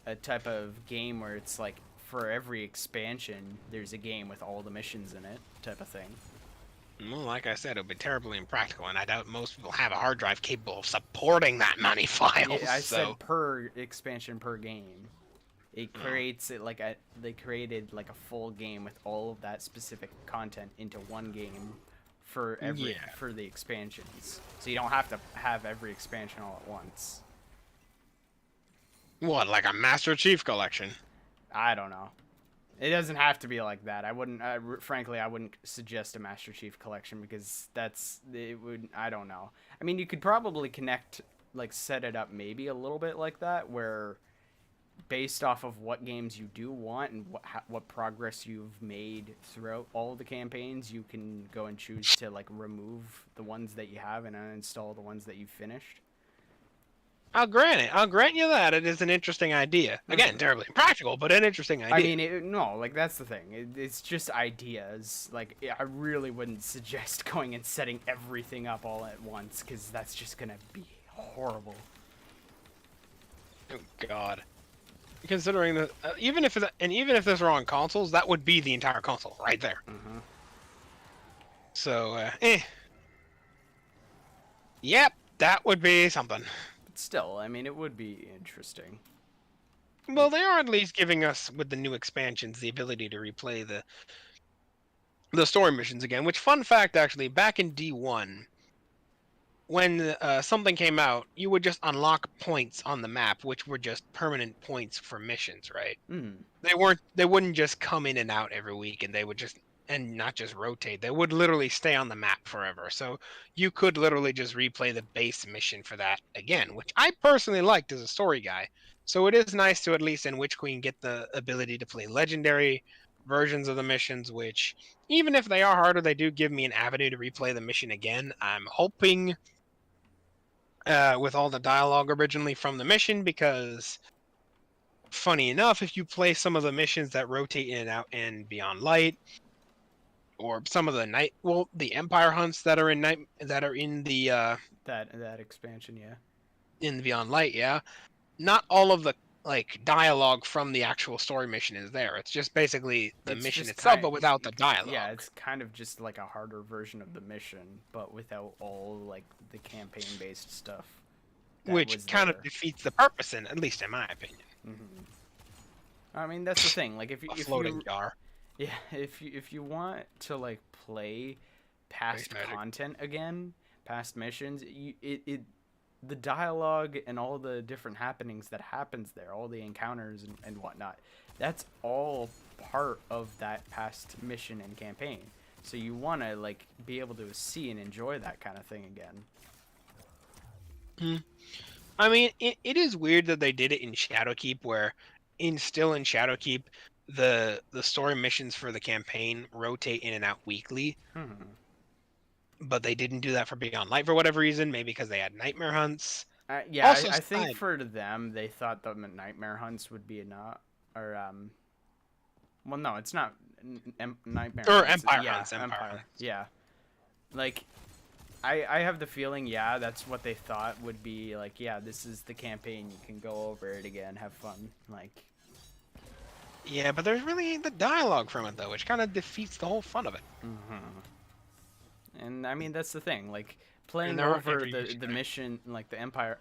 a type of game where it's, like, for every expansion, there's a game with all the missions in it, type of thing. Well, like I said, it would be terribly impractical, and I doubt most people have a hard drive capable of supporting that many files. Yeah, I said per expansion per game. It creates it like they created like a full game with all of that specific content into one game for for the expansions. So you don't have to have every expansion all at once. What, like a Master Chief collection? I don't know. It doesn't have to be like that. I wouldn't. Frankly, I wouldn't suggest a Master Chief collection because it would. I don't know. I mean, you could probably set it up maybe a little bit like that, where based off of what games you do want and what progress you've made throughout all of the campaigns, you can go and choose to like remove the ones that you have and uninstall the ones that you've finished. I'll grant you that. It is an interesting idea. Again, terribly impractical, but an interesting idea. I mean, like, that's the thing. It's just ideas. Like, I really wouldn't suggest going and setting everything up all at once, because that's just going to be horrible. Oh, God. Considering that, even if this were on consoles, that would be the entire console right there. Mm-hmm. So, Yep, that would be something. Still, I mean, it would be interesting. Well, they are at least giving us, with the new expansions, the ability to replay the story missions again. Which, fun fact, actually, back in D1, when something came out, you would just unlock points on the map, which were just permanent points for missions, right? Mm. They wouldn't just come in and out every week, and they would just, and not just rotate. They would literally stay on the map forever. So you could literally just replay the base mission for that again, which I personally liked as a story guy. So it is nice to, at least in Witch Queen, get the ability to play legendary versions of the missions, which, even if they are harder, they do give me an avenue to replay the mission again. I'm hoping with all the dialogue originally from the mission, because funny enough, if you play some of the missions that rotate in and out in Beyond Light, or some of the the Empire hunts that are in That expansion, yeah. in the Beyond Light, yeah, not all of the like dialogue from the actual story mission is there. It's just basically the It's mission just itself, kind, but without the yeah, dialogue, it's kind of just like a harder version of the mission, but without all like the campaign-based stuff that which was kind of there. defeats the purpose, in at least in my opinion. Hmm. I mean, that's the thing. Like, A floating jar. yeah, if you want to like play Waste past magic. content again, past missions, the dialogue and all the different happenings that happens there, all the encounters and whatnot, that's all part of that past mission and campaign. So you want to like be able to see and enjoy that kind of thing again. I mean, it is weird that they did it in Shadowkeep, where in Shadowkeep, the story missions for the campaign rotate in and out weekly, Hmm. but they didn't do that for Beyond Light for whatever reason, maybe because they had nightmare hunts. Yeah, Also, I think side for them, they thought the nightmare hunts would be enough, or well, no, it's not nightmare or hunts. Empire Yeah, hunts, Empire Empire. hunts. Yeah, like I have the feeling, yeah, that's what they thought would be like. Yeah, this is the campaign. You can go over it again, have fun. Like, Yeah, but there's really the dialogue from it though, which kind of defeats the whole fun of it. and I mean that's the thing. Like And playing there aren't over every use the either. mission, like the Empire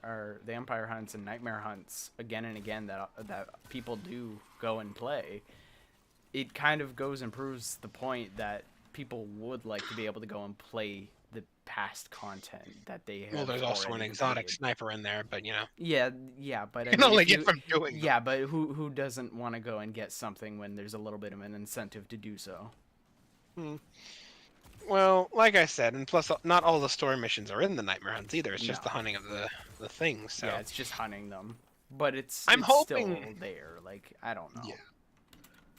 hunts and nightmare hunts again and again that people do go and play. It kind of goes and proves the point that people would like to be able to go and play the past content that they have Well, there's also an already exotic completed. sniper in there, but Yeah, yeah, but I you can mean, only if get you, from doing them. yeah, but who doesn't want to go and get something when there's a little bit of an incentive to do so? Well, like I said, and plus, not all the story missions are in the nightmare hunts either. It's just the No, hunting of the things. So yeah, it's just hunting them, but it's I'm still hoping. there. Like I don't know. Yeah.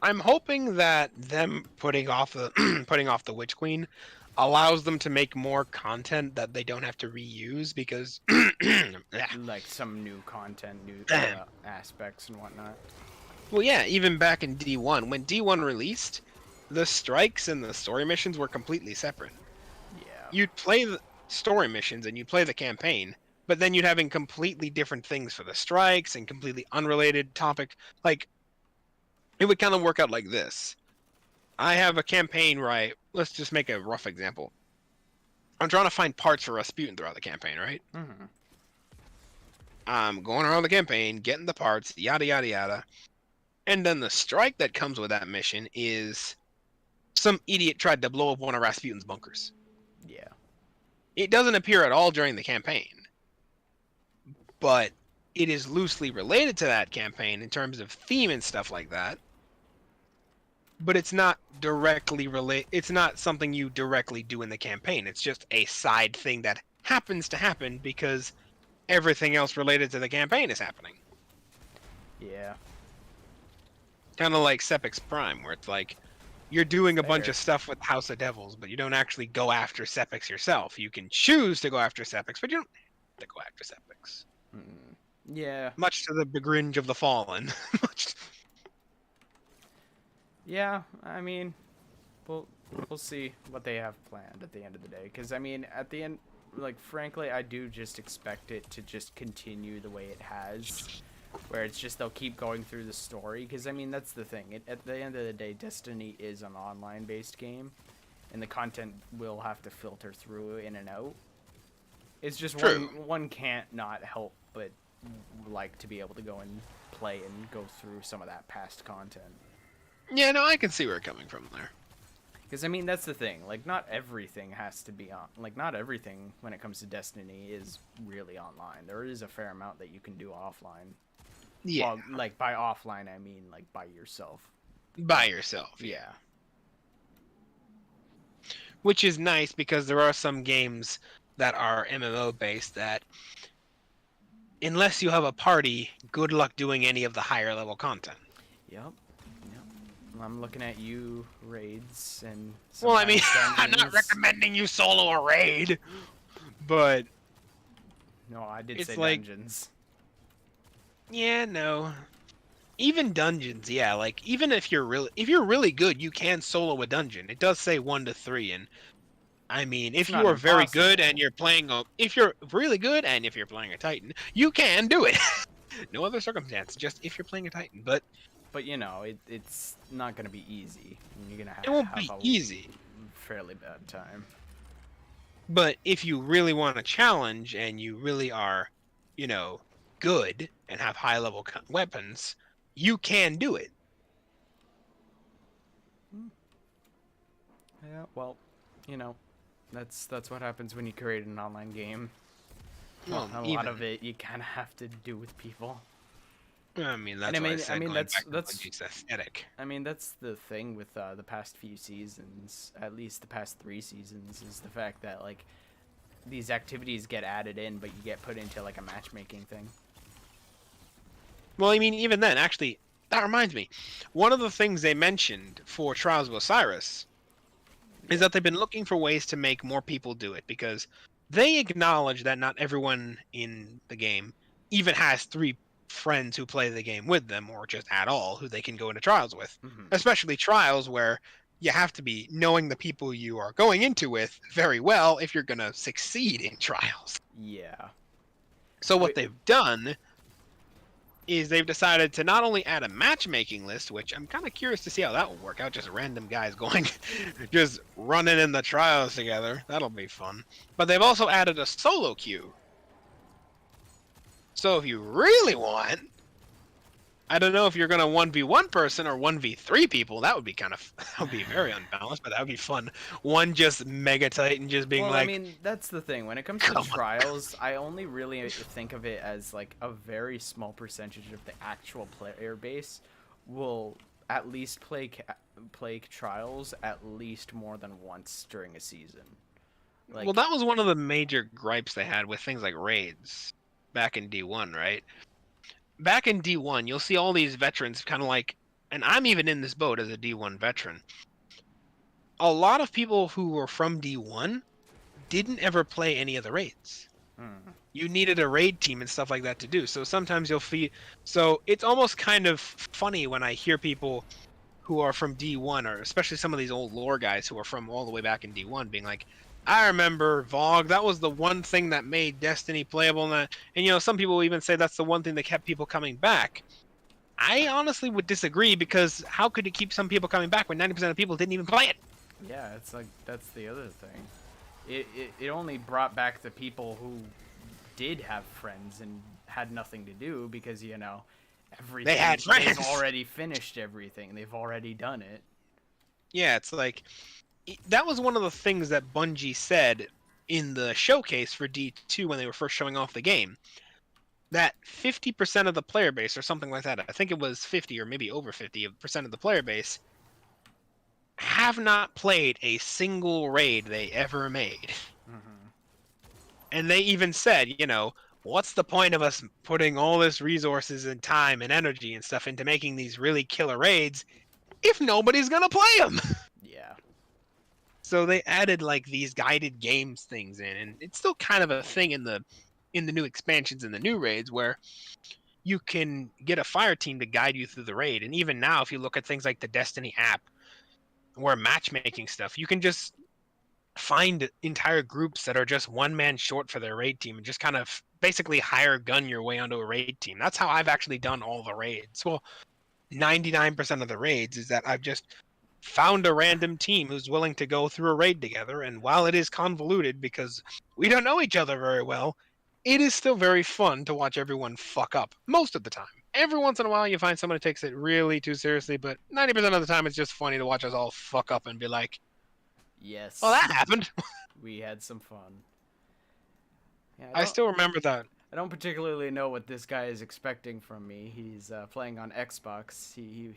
I'm hoping that them putting off the putting off the Witch Queen allows them to make more content that they don't have to reuse, because yeah. Like some new content, new aspects and whatnot. Well, yeah, even back in D1, when D1 released, the strikes and the story missions were completely separate. Yeah. You'd play the story missions and you'd play the campaign, but then you'd having completely different things for the strikes and completely unrelated topic. Like, it would kind of work out like this. I have a campaign, right? Let's just make a rough example. I'm trying to find parts for Rasputin throughout the campaign, right? Hmm. I'm going around the campaign, getting the parts, yada yada yada. And then the strike that comes with that mission is some idiot tried to blow up one of Rasputin's bunkers. Yeah. It doesn't appear at all during the campaign, but it is loosely related to that campaign in terms of theme and stuff like that. But it's not directly it's not something you directly do in the campaign. It's just a side thing that happens to happen because everything else related to the campaign is happening. Yeah. Kind of like Sepix Prime, where it's like you're doing a bunch Fair. of stuff with House of Devils, but you don't actually go after Sepix yourself. You can choose to go after Sepix, but you don't have to go after Sepix. Mm. Yeah. Much to the begringe of the fallen. Yeah. I mean, we'll see what they have planned at the end of the day. Because I mean, at the end, like frankly, I do just expect it to just continue the way it has, where it's just they'll keep going through the story. Because I mean, that's the thing. At the end of the day, Destiny is an online-based game, and the content will have to filter through in and out. It's just True. one can't not help but like to be able to go and play and go through some of that past content. Yeah, no, I can see where you're coming from there. Because I mean, that's the thing. Like, not everything has to be on. Like, not everything when it comes to Destiny is really online. There is a fair amount that you can do offline. Yeah. Well, like by offline, I mean like by yourself. By yourself. Yeah. Which is nice because there are some games that are MMO based that, unless you have a party, good luck doing any of the higher level content. Yep. I'm looking at you raids and. Well, I mean, sometimes I'm not dungeons. recommending you solo a raid, but No, I did it's say like- dungeons. yeah, no. Even dungeons, yeah. Like even if you're really good, you can solo a dungeon. It does say 1 to 3, and I mean, if It's you not are very good impossible. and you're playing if you're really good and if you're playing a Titan, you can do it. No other circumstance, just if you're playing a Titan. But But you know, it's not gonna be easy. You're gonna have, it won't have be a easy. fairly bad time. But if you really want a challenge and you really are, good and have high level weapons, you can do it. Yeah, well, you know, that's what happens when you create an online game. Well, A lot of it you kind of have to do with people. I mean, that's And I why I mean- said I mean, going that's- back to that's- Bungie's aesthetic. I mean, that's the thing with the past few seasons, at least the past 3 seasons, is the fact that like these activities get added in, but you get put into like a matchmaking thing. Well, I mean, even then, actually, that reminds me. One of the things they mentioned for Trials of Osiris is that they've been looking for ways to make more people do it, because they acknowledge that not everyone in the game even has 3 friends who play the game with them, or just at all, who they can go into Trials with. Mhm. Especially Trials, where you have to be knowing the people you are going into with very well if you're going to succeed in Trials. Yeah. So what Wait- they've done is they've decided to not only add a matchmaking list, which I'm kind of curious to see how that will work out, just random guys going, just running in the trials together. That'll be fun. But they've also added a solo queue. So if you really want, I don't know if you're going to 1v1 person or 1v3 people. That would be that would be very unbalanced, but that would be fun. One just mega titan just being Well, like, I mean, that's the thing. When it comes to Come on. trials, I only really think of it as like a very small percentage of the actual player base will at least play trials at least more than once during a season. Like, well, that was one of the major gripes they had with things like raids back in D1, right? Back in D1, you'll see all these veterans kind of like, and I'm even in this boat as a D1 veteran. A lot of people who were from D1 didn't ever play any of the raids. You needed a raid team and stuff like that to do. So sometimes you'll so it's almost kind of funny when I hear people who are from D1, or especially some of these old lore guys who are from all the way back in D1 being like, I remember VoG, that was the one thing that made Destiny playable. And some people even say that's the one thing that kept people coming back. I honestly would disagree, because how could it keep some people coming back when 90% of people didn't even play it? yeah, it's like that's the other thing. It only brought back the people who did have friends and had nothing to do, because everything, had friends. they've already finished everything. They've already done it. Yeah, it's like, that was one of the things that Bungie said in the showcase for D2 when they were first showing off the game. That 50% of the player base, or something like that, I think it was 50 or maybe over 50% of the player base, have not played a single raid they ever made. And they even said, what's the point of us putting all this resources and time and energy and stuff into making these really killer raids if nobody's gonna play them? Yeah. So they added like these guided games things in, and it's still kind of a thing in the new expansions and the new raids, where you can get a fire team to guide you through the raid. And even now, if you look at things like the Destiny app, where matchmaking stuff, you can just find entire groups that are just one man short for their raid team and just kind of basically hire gun your way onto a raid team. That's how I've actually done all the raids. Well, 99% of the raids is that I've just found a random team who's willing to go through a raid together, and while it is convoluted because we don't know each other very well, it is still very fun to watch everyone fuck up most of the time. every once in a while you find someone who takes it really too seriously, but 90% of the time it's just funny to watch us all fuck up and be like, well, Yes, that happened. we had some fun. Yeah, I still remember that. I don't particularly know what this guy is expecting from me. He's playing on Xbox. He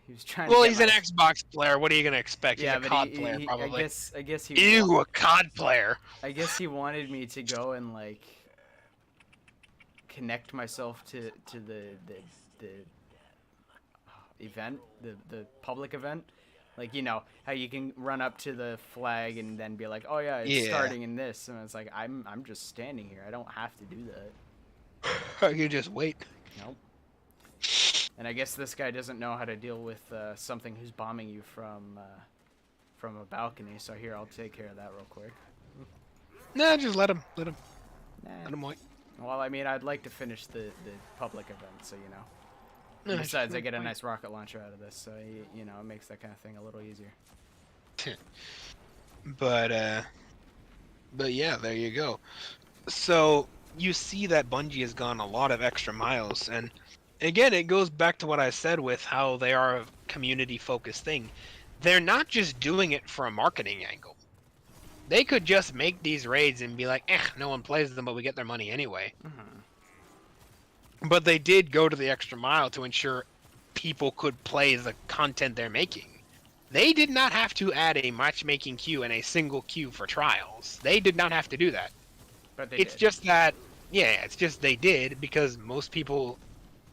was trying Well, to get he's an my. Xbox player. What are you gonna expect? Yeah, He's a but COD player, I probably. guess Ew, a COD player. I guess he wanted me to go and like connect myself to the event, the public event. Like, you know, how you can run up to the flag and then be like, "Oh yeah, it's starting in this." And it's like, I'm just standing here. I don't have to do that. You just wait. Nope. And I guess this guy doesn't know how to deal with something who's bombing you from a balcony. So here, I'll take care of that real quick. Nah, just let him Nah. wait. Well, I mean, I'd like to finish the public event, so you know. Nah, And besides, I just get a wait. nice rocket launcher out of this, so you know, it makes that kind of thing a little easier. But yeah, there you go. So you see that Bungie has gone a lot of extra miles, and again, it goes back to what I said with how they are a community-focused thing. They're not just doing it for a marketing angle. They could just make these raids and be like, no one plays them, but we get their money anyway. But they did go to the extra mile to ensure people could play the content they're making. They did not have to add a matchmaking queue and a single queue for trials. They did not have to do that. But It's just that, yeah, it's just they did because most people,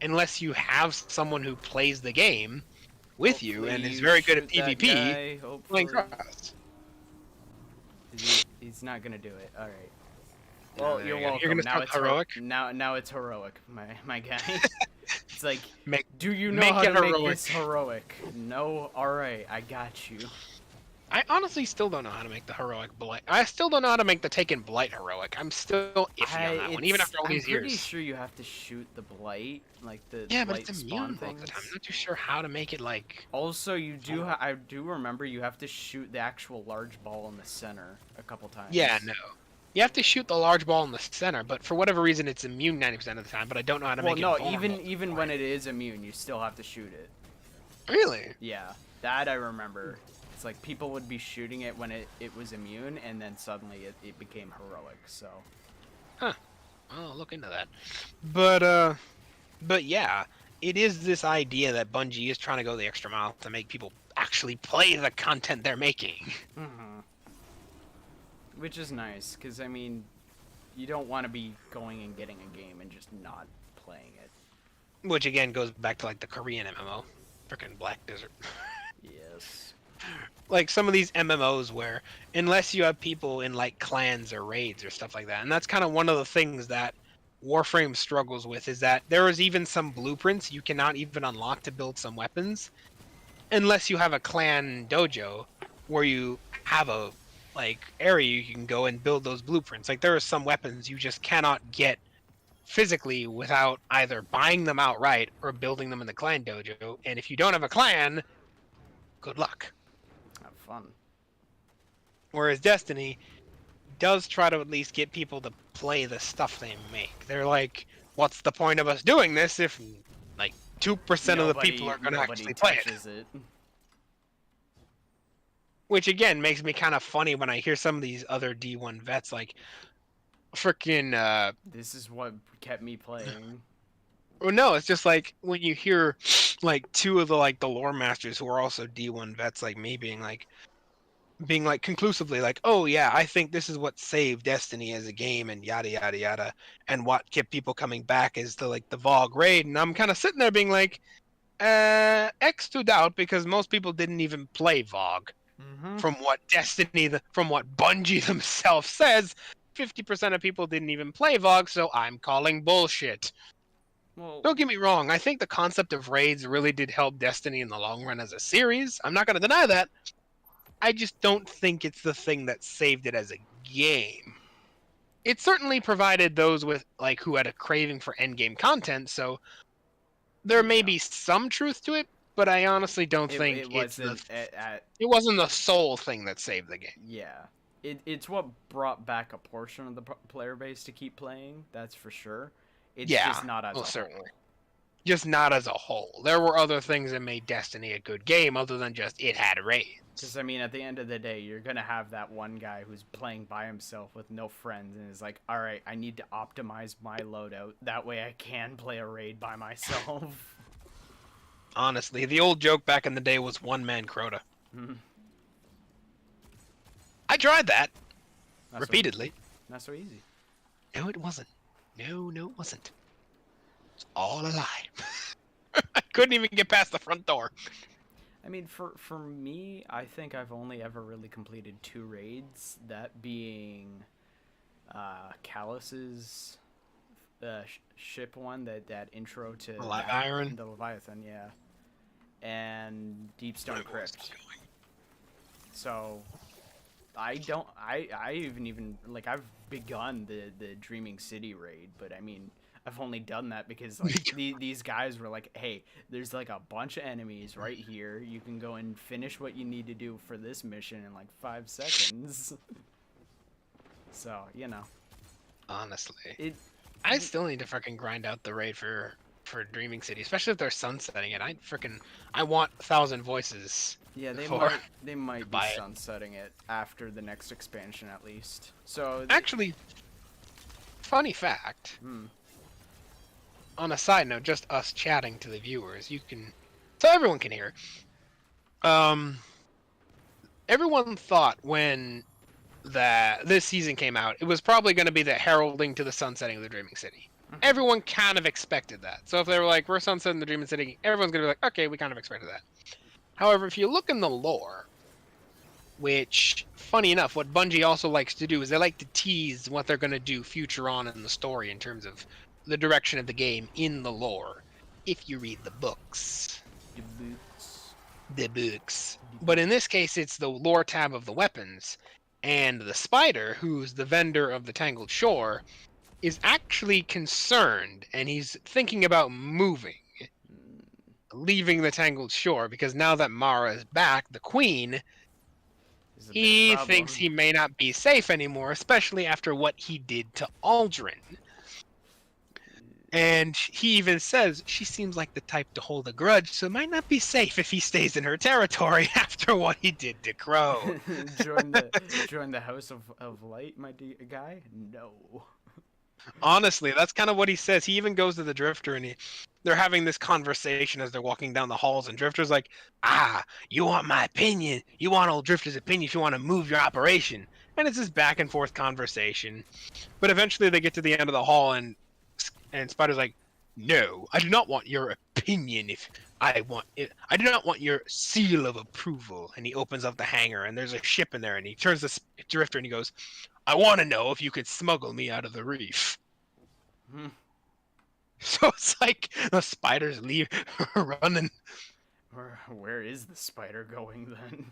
unless you have someone who plays the game with you and is very good at PvP, playing cross. He's not gonna do it. All right. Well, you're welcome. You're gonna Now start it's heroic. Now it's heroic, my guy. It's like, Make do you know make how it to make heroic. this heroic? No. All right, I got you. I honestly still don't know how to make the heroic blight. I still don't know how to make the Taken Blight heroic. I'm still iffy on that one, even after all these I'm pretty years. sure you have to shoot the blight, like the Yeah, but blight it's spawn immune most of the time. things. I'm not too sure how to make it like. Also, you do. I do remember you have to shoot the actual large ball in the center a couple times. Yeah, no. You have to shoot the large ball in the center, but for whatever reason, it's immune 90% of the time. But I don't know how to Well, make no, it. Well, even when it is immune, you still have to shoot it. Really? Yeah, that I remember. It's like people would be shooting it when it was immune, and then suddenly it became heroic. So. Huh. I'll look into that. But yeah, it is this idea that Bungie is trying to go the extra mile to make people actually play the content they're making. Which is nice, because, I mean, you don't want to be going and getting a game and just not playing it. Which again goes back to like the Korean MMO, frickin' Black Desert. Yes. Like some of these MMOs where unless you have people in like clans or raids or stuff like that, and that's kind of one of the things that Warframe struggles with is that there is even some blueprints you cannot even unlock to build some weapons unless you have a clan dojo where you have a like area you can go and build those blueprints. Like there are some weapons you just cannot get physically without either buying them outright or building them in the clan dojo. And if you don't have a clan, good luck. Have fun. Whereas Destiny does try to at least get people to play the stuff they make. They're like, what's the point of us doing this if like 2% of the people are going to actually play it? Which again makes me kind of funny when I hear some of these other D1 vets like freaking This is what kept me playing. well, no, it's just like when you hear like two of the like the lore masters who are also D1 vets like me being like conclusively like, oh yeah, I think this is what saved Destiny as a game and yada yada yada, and what kept people coming back is the like the Vogue raid, and I'm kind of sitting there being like, X to doubt because most people didn't even play Vogue. From what from what Bungie themselves says, 50% of people didn't even play Vogue, so I'm calling bullshit. Well, Don't get me wrong, I think the concept of raids really did help Destiny in the long run as a series. I'm not going to deny that. I just don't think it's the thing that saved it as a game. It certainly provided those with like who had a craving for endgame content, so there may be some truth to it, but I honestly don't think it wasn't the sole thing that saved the game. Yeah. It's what brought back a portion of the player base to keep playing, that's for sure. It's just not as a certainly. whole. just not as a whole. There were other things that made Destiny a good game other than just it had raids. Because, I mean, at the end of the day, you're going to have that one guy who's playing by himself with no friends and is like, all right, I need to optimize my loadout. That way I can play a raid by myself. Honestly, the old joke back in the day was one-man Crota. I tried that repeatedly. Not so easy. No, it wasn't. No, it wasn't. It's all a lie. I couldn't even get past the front door. I mean, for me, I think I've only ever really completed 2 raids. That being Callus's ship one, that intro to The Leviathan. The Leviathan, yeah, and Deepstone Crypt. So I even like I've begun the Dreaming City raid, but I mean I've only done that because like these guys were like, hey, there's like a bunch of enemies right here. You can go and finish what you need to do for this mission in like 5 seconds. So, you know. Honestly. I still need to freaking grind out the raid for Dreaming City, especially if they're sunsetting it. I want 1,000 voices. Yeah, they might be sunsetting it after the next expansion at least. So actually, funny fact. On a side note, just us chatting to the viewers, so everyone can hear. Everyone thought when this season came out, it was probably going to be the heralding to the sunsetting of the Dreaming City. Everyone kind of expected that. So if they were like, we're sunsetting the Dreaming City, everyone's going to be like, okay, we kind of expected that. However, if you look in the lore, which, funny enough, what Bungie also likes to do is they like to tease what they're going to do future on in the story in terms of the direction of the game in the lore, if you read the books. The books. But in this case, it's the lore tab of the weapons, and the spider, who's the vendor of the Tangled Shore, is actually concerned, and he's thinking about leaving the Tangled Shore, because now that Mara is back, the queen, he thinks he may not be safe anymore, especially after what he did to Aldrin. And he even says she seems like the type to hold a grudge, so it might not be safe if he stays in her territory after what he did to Crow. join the House of Light, my guy? No. Honestly, that's kind of what he says. He even goes to the Drifter, and they're having this conversation as they're walking down the halls, and Drifter's like, you want my opinion? You want old Drifter's opinion if you want to move your operation. And it's this back and forth conversation. But eventually they get to the end of the hall, and Spider's like, no, I do not want your opinion. I do not want your seal of approval. And he opens up the hangar, and there's a ship in there, and he turns to Drifter and he goes, I want to know if you could smuggle me out of the reef. So it's like the Spider's running. Where is the Spider going then?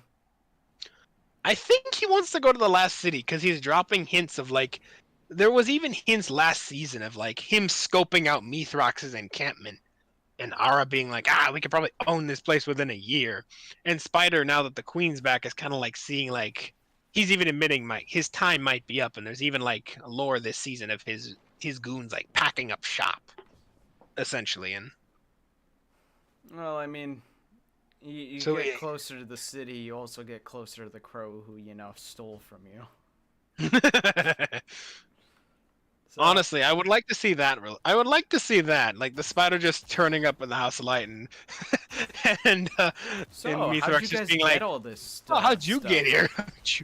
I think he wants to go to the last city because he's dropping hints of like. There was even hints last season of like him scoping out Mithrax's encampment, and Ara being like, we could probably own this place within a year. And Spider, now that the Queen's back, is kind of like seeing like he's even admitting his time might be up, and there's even like a lore this season of his goons like packing up shop, essentially. And well, I mean, you get closer to the city, you also get closer to the Crow who stole from you. So, honestly, I would like to see that. I would like to see that, like the Spider just turning up in the House of Light, and Mithrax just being like, all this stuff? Oh, how'd you get here?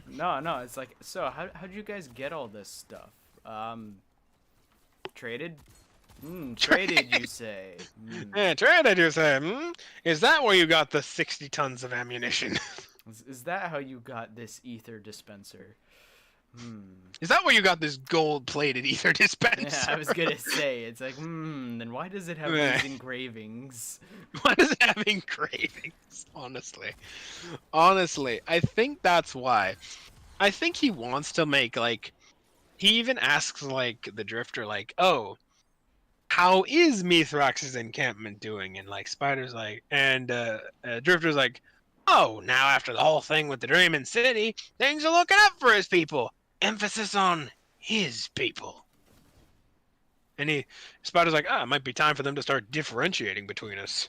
No, it's like, so how'd you guys get all this stuff? Traded? Traded, you say? Yeah, traded, you say? Is that where you got the 60 tons of ammunition? Is that how you got this ether dispenser? Is that where you got this gold-plated ether dispenser? Yeah, I was gonna say, it's like, then why does it have these engravings? Why does it have engravings? Honestly, I think that's why. I think he wants to make, like, he even asks, like, the Drifter, like, oh, how is Mithrax's encampment doing? And, like, Spider's like, and Drifter's like, oh, now after the whole thing with the Dreaming City, things are looking up for his people. Emphasis on his people. And Spider's like, it might be time for them to start differentiating between us.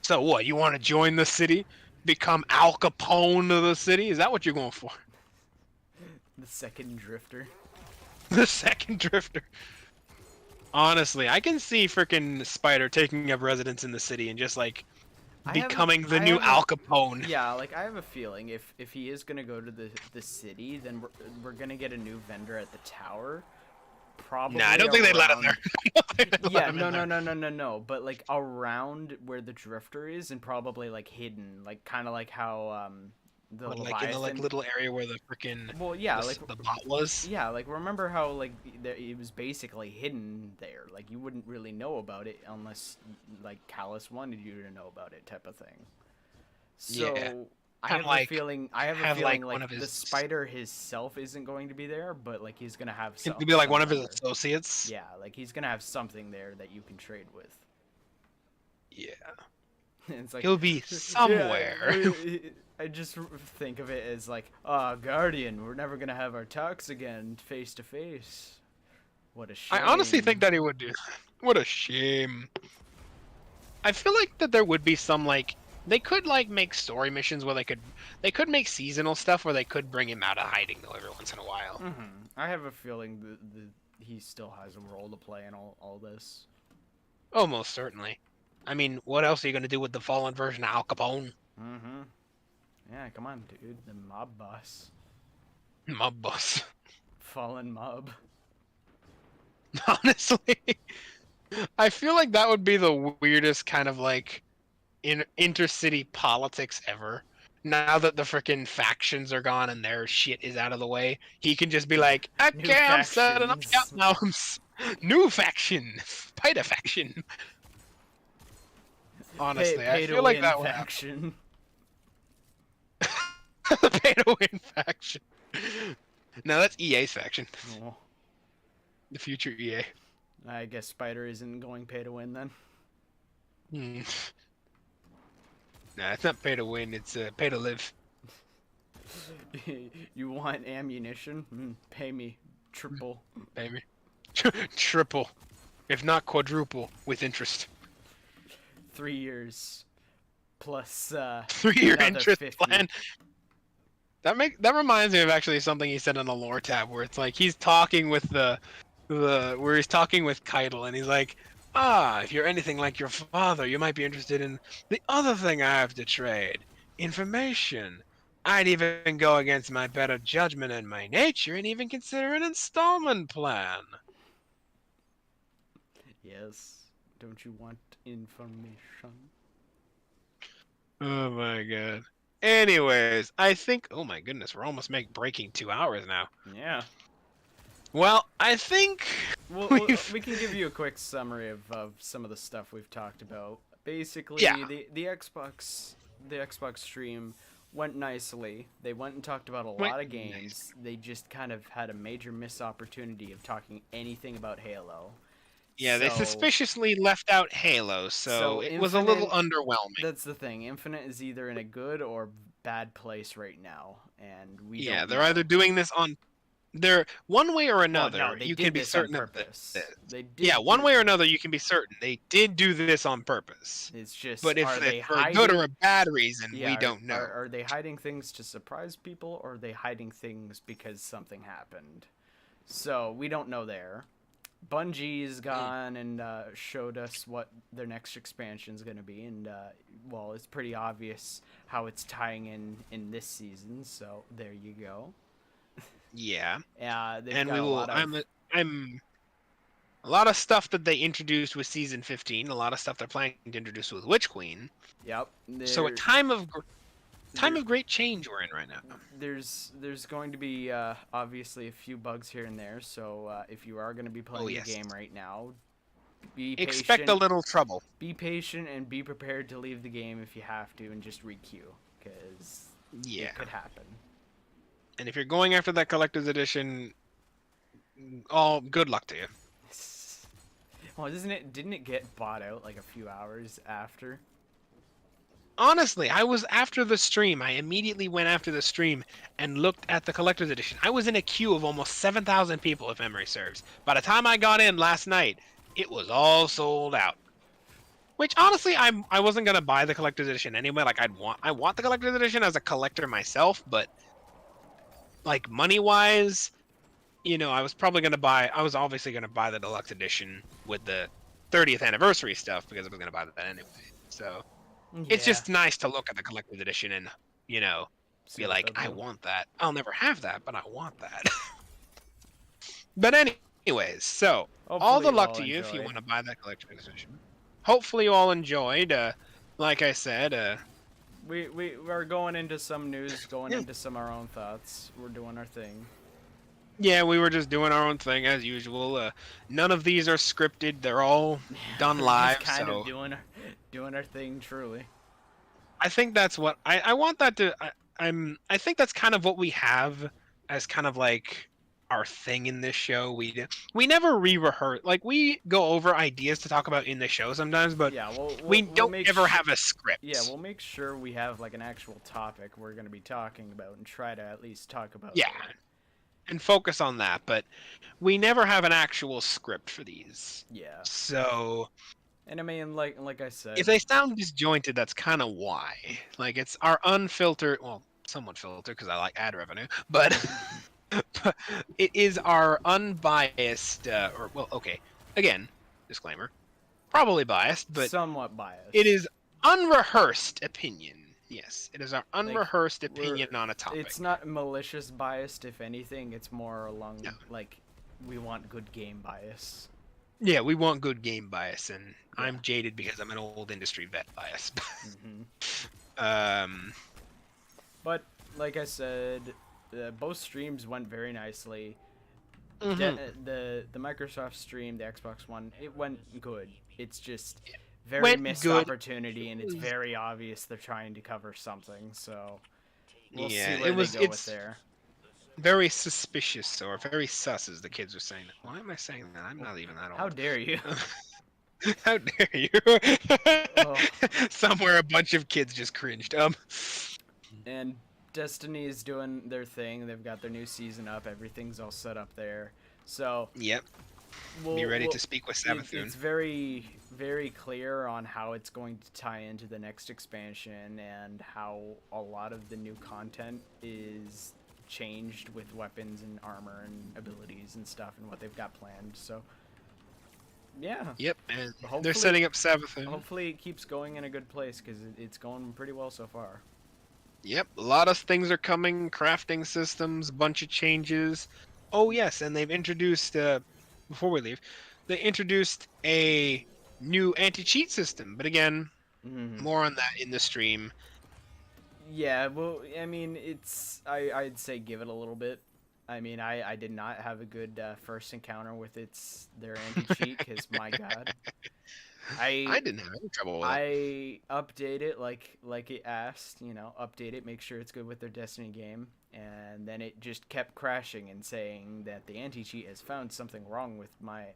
So what, you want to join the city? Become Al Capone of the city? Is that what you're going for? The second drifter. The second drifter. Honestly, I can see freaking Spider taking up residence in the city and just like becoming the new Al Capone. Yeah, like I have a feeling if he is gonna go to the city, then we're gonna get a new vendor at the tower. Probably. Nah, I don't think they'd let him there. Yeah, no. But like around where the drifter is, and probably like hidden, like kind of like how the like in the like little area where the freaking the bot was. Yeah, like remember how like it was basically hidden there. Like you wouldn't really know about it unless like Callus wanted you to know about it, type of thing. So Yeah. I have a feeling like the Spider himself isn't going to be there, but like he's gonna have something. He'll be like one of his associates. Yeah, like he's gonna have something there that you can trade with. Yeah. It's like he'll be somewhere. Yeah, I just think of it as like, Guardian, we're never gonna have our talks again face to face. What a shame. I honestly think that he would do that. What a shame. I feel like that there would be some like they could like make story missions where they could make seasonal stuff where they could bring him out of hiding though every once in a while. Mm-hmm. I have a feeling that he still has a role to play in all this. Oh, most certainly. I mean, what else are you gonna do with the fallen version of Al Capone? Mm-hmm. Yeah, come on, dude. The mob boss. Mob boss. Fallen mob. Honestly, I feel like that would be the weirdest kind of like intercity politics ever. Now that the freaking factions are gone and their shit is out of the way, he can just be like, okay, I'm setting up shop now. New faction. Spider faction. Honestly, I feel like that faction. The pay to win faction. No, that's EA's faction. Oh. The future EA. I guess Spider isn't going pay to win then. Nah, it's not pay to win. It's pay to live. You want ammunition? Pay me triple. Pay me triple, if not quadruple, with interest. 3 years plus 3-year interest 50. Plan. That reminds me of actually something he said on the lore tab where it's like he's talking with where he's talking with Keitel and he's like, if you're anything like your father, you might be interested in the other thing I have to trade, information. I'd even go against my better judgment and my nature and even consider an installment plan. Yes. Don't you want information? Oh my god. Anyways, I think... Oh my goodness, we're almost breaking 2 hours now. Yeah. Well, I think... we can give you a quick summary of some of the stuff we've talked about. Basically, yeah. the Xbox stream went nicely. They went and talked about a lot of games. Nice. They just kind of had a major missed opportunity of talking anything about Halo. Yeah, they suspiciously left out Halo, so it was a little underwhelming. That's the thing. Infinite is either in a good or bad place right now, and we yeah, they're either doing this on... They're one way or another. Well, no, you can be certain of this. One way or another, you can be certain they did do this on purpose. It's just, but if for a good or a bad reason, we don't know. Are they hiding things to surprise people, or are they hiding things because something happened? So we don't know there. Bungie's gone and showed us what their next expansion is going to be, and well, it's pretty obvious how it's tying in this season. So there you go. Yeah. And we will. I'm a lot of stuff that they introduced with season 15. A lot of stuff they're planning to introduce with Witch Queen. Yep. So a time of great change we're in right now. There's going to be obviously a few bugs here and there. So if you are going to be playing the game right now, expect a little trouble. Be patient and be prepared to leave the game if you have to, and just requeue, because it could happen. And if you're going after that collector's edition, good luck to you. Well, didn't it get bought out like a few hours after? honestly, I was after the stream. I immediately went after the stream and looked at the collector's edition. I was in a queue of almost 7,000 people, if memory serves. By the time I got in last night, it was all sold out. Which honestly, I wasn't gonna buy the collector's edition anyway. Like I want the collector's edition as a collector myself, but like money wise, I was probably gonna buy. I was obviously gonna buy the deluxe edition with the 30th anniversary stuff because I was gonna buy that anyway. So it's Yeah. just nice to look at the collector's edition and See be what like, they'll I do. want that. I'll never have that, but I want that. But anyways, so all Hopefully the you luck all to you if you enjoyed. want to buy that collector's edition. Hopefully you all enjoyed. Like I said, We're going into some news, going yeah. into some of our own thoughts. We're doing our thing. Yeah, we were just doing our own thing as usual. None of these are scripted. They're all done We're live. just kind So of doing our thing, truly. I think that's what I want that to. I think that's kind of what we have as kind of like our thing in this show. We never re-rehearse. Like we go over ideas to talk about in the show sometimes, but Yeah, we we'll don't make ever sh- have a script. Yeah, we'll make sure we have like an actual topic we're gonna be talking about and try to at least talk about Yeah, it. and focus on that. But we never have an actual script for these. Yeah. So And I mean, like I said, if they sound disjointed, that's kind of why. Like it's our unfiltered, well, somewhat filtered because I like ad revenue, but it is our unbiased, or well, okay, again, disclaimer, probably biased, but somewhat biased. it is unrehearsed opinion. Yes, it is our Like, unrehearsed opinion on a topic. It's not malicious biased, if anything. It's more along No. like we want good game bias. Yeah, we want good game bias, and Yeah. I'm jaded because I'm an old industry vet bias. hmm um, But like I said, both streams went very nicely. mhm. The Microsoft stream, the Xbox One, it went good. It's just very Went missed good. opportunity, and it's was- very obvious they're trying to cover something. So we'll Yeah, see where they go it's with there. very suspicious or very sus, as the kids are saying. Why am I saying that? I'm not even that old. How dare you? How dare you? Oh. Somewhere a bunch of kids just cringed. And Destiny is doing their thing. They've got their new season up. Everything's all set up there. So Yep. Be ready to speak with Savathun. It's very, very clear on how it's going to tie into the next expansion and how a lot of the new content is changed with weapons and armor and abilities and stuff and what they've got planned. So, yeah. Yep, and Hopefully- they're setting up Savathun. Hopefully it keeps going in a good place because it's going pretty well so far. Yep, a lot of things are coming. Crafting systems, a bunch of changes. Oh yes, and they've introduced. Before we leave, they introduced a new anti-cheat system. But again, Mhm. more on that in the stream. Yeah, well, I mean, I'd say give it a little bit. I mean, I did not have a good first encounter with their anti-cheat, because my god. I didn't have any trouble with it. I update it like it asked, update it, make sure it's good with their Destiny game, and then it just kept crashing and saying that the anti-cheat has found something wrong with my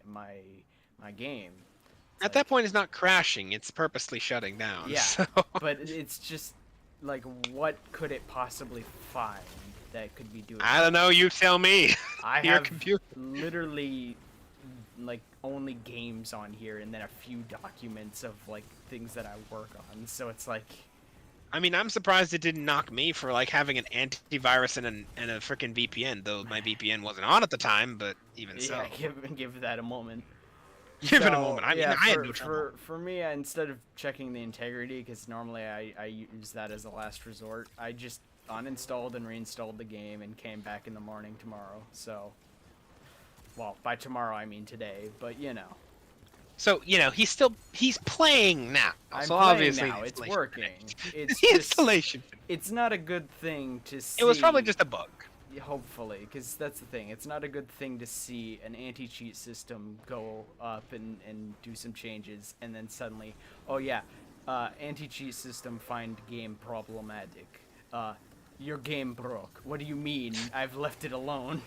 game. At that point, it's not crashing; it's purposely shutting down. Yeah, So. but it's just like, what could it possibly find that could be doing? I don't know. You tell me. I Your have computer. literally like only games on here, and then a few documents of like things that I work on. So it's like, I mean, I'm surprised it didn't knock me for like having an antivirus and a freaking VPN. Though my VPN wasn't on at the time, but even so, yeah, give that a moment. give it a So, moment. I mean, yeah, I had no trouble. For me, instead of checking the integrity, because normally I use that as a last resort, I just uninstalled and reinstalled the game and came back in the morning tomorrow. So, well, by tomorrow I mean today, but So he's playing now. I'm so playing obviously now. the It's installation working. finished. It's The just, installation. it's not a good thing to see. It was probably just a bug. Hopefully, because that's the thing. It's not a good thing to see an anti-cheat system go up and do some changes, and then suddenly, oh yeah, anti-cheat system find game problematic. Your game broke. What do you mean? I've left it alone.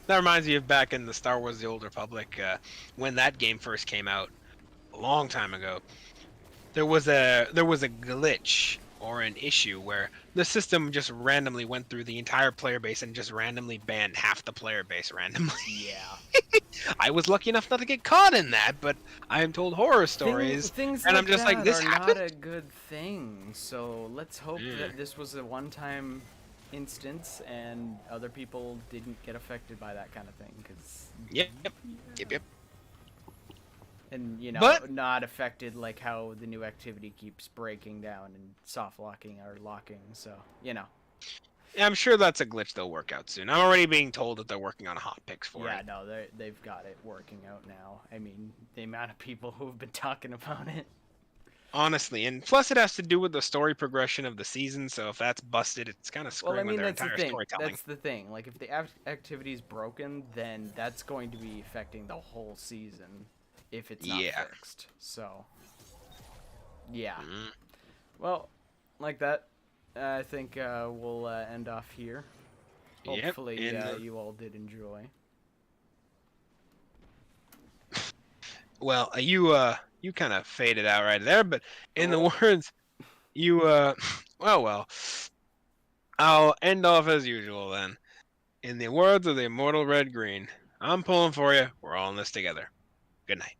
That reminds me of back in the Star Wars: The Old Republic when that game first came out, a long time ago. there was a glitch or an issue where the system just randomly went through the entire player base and just randomly banned half the player base randomly. Yeah. I was lucky enough not to get caught in that, but I am told horror stories, Things and like I'm just like, that this are happened. not a good thing. So let's hope Mm. that this was a one-time instance and other people didn't get affected by that kind of thing. Cause Yep. and you know, But not affected like how the new activity keeps breaking down and soft locking or locking. So you know. I'm sure that's a glitch they'll work out soon. I'm already being told that they're working on hot picks for Yeah, it. no, they've got it working out now. I mean, the amount of people who have been talking about it. Honestly, and plus it has to do with the story progression of the season, so if that's busted, it's kind of Well, I screwing with mean, their that's the entire thing. storytelling. That's the thing. Like, if the activity's broken, then that's going to be affecting the whole season if it's not Yeah. fixed. So, yeah. Mm. Well, like that, I think we'll end off here. Yep, Hopefully, and, you all did enjoy. well, you kind of faded out right there, but in the Oh. words, you well, I'll end off as usual then. In the words of the immortal Red Green, I'm pulling for you. We're all in this together. Good night.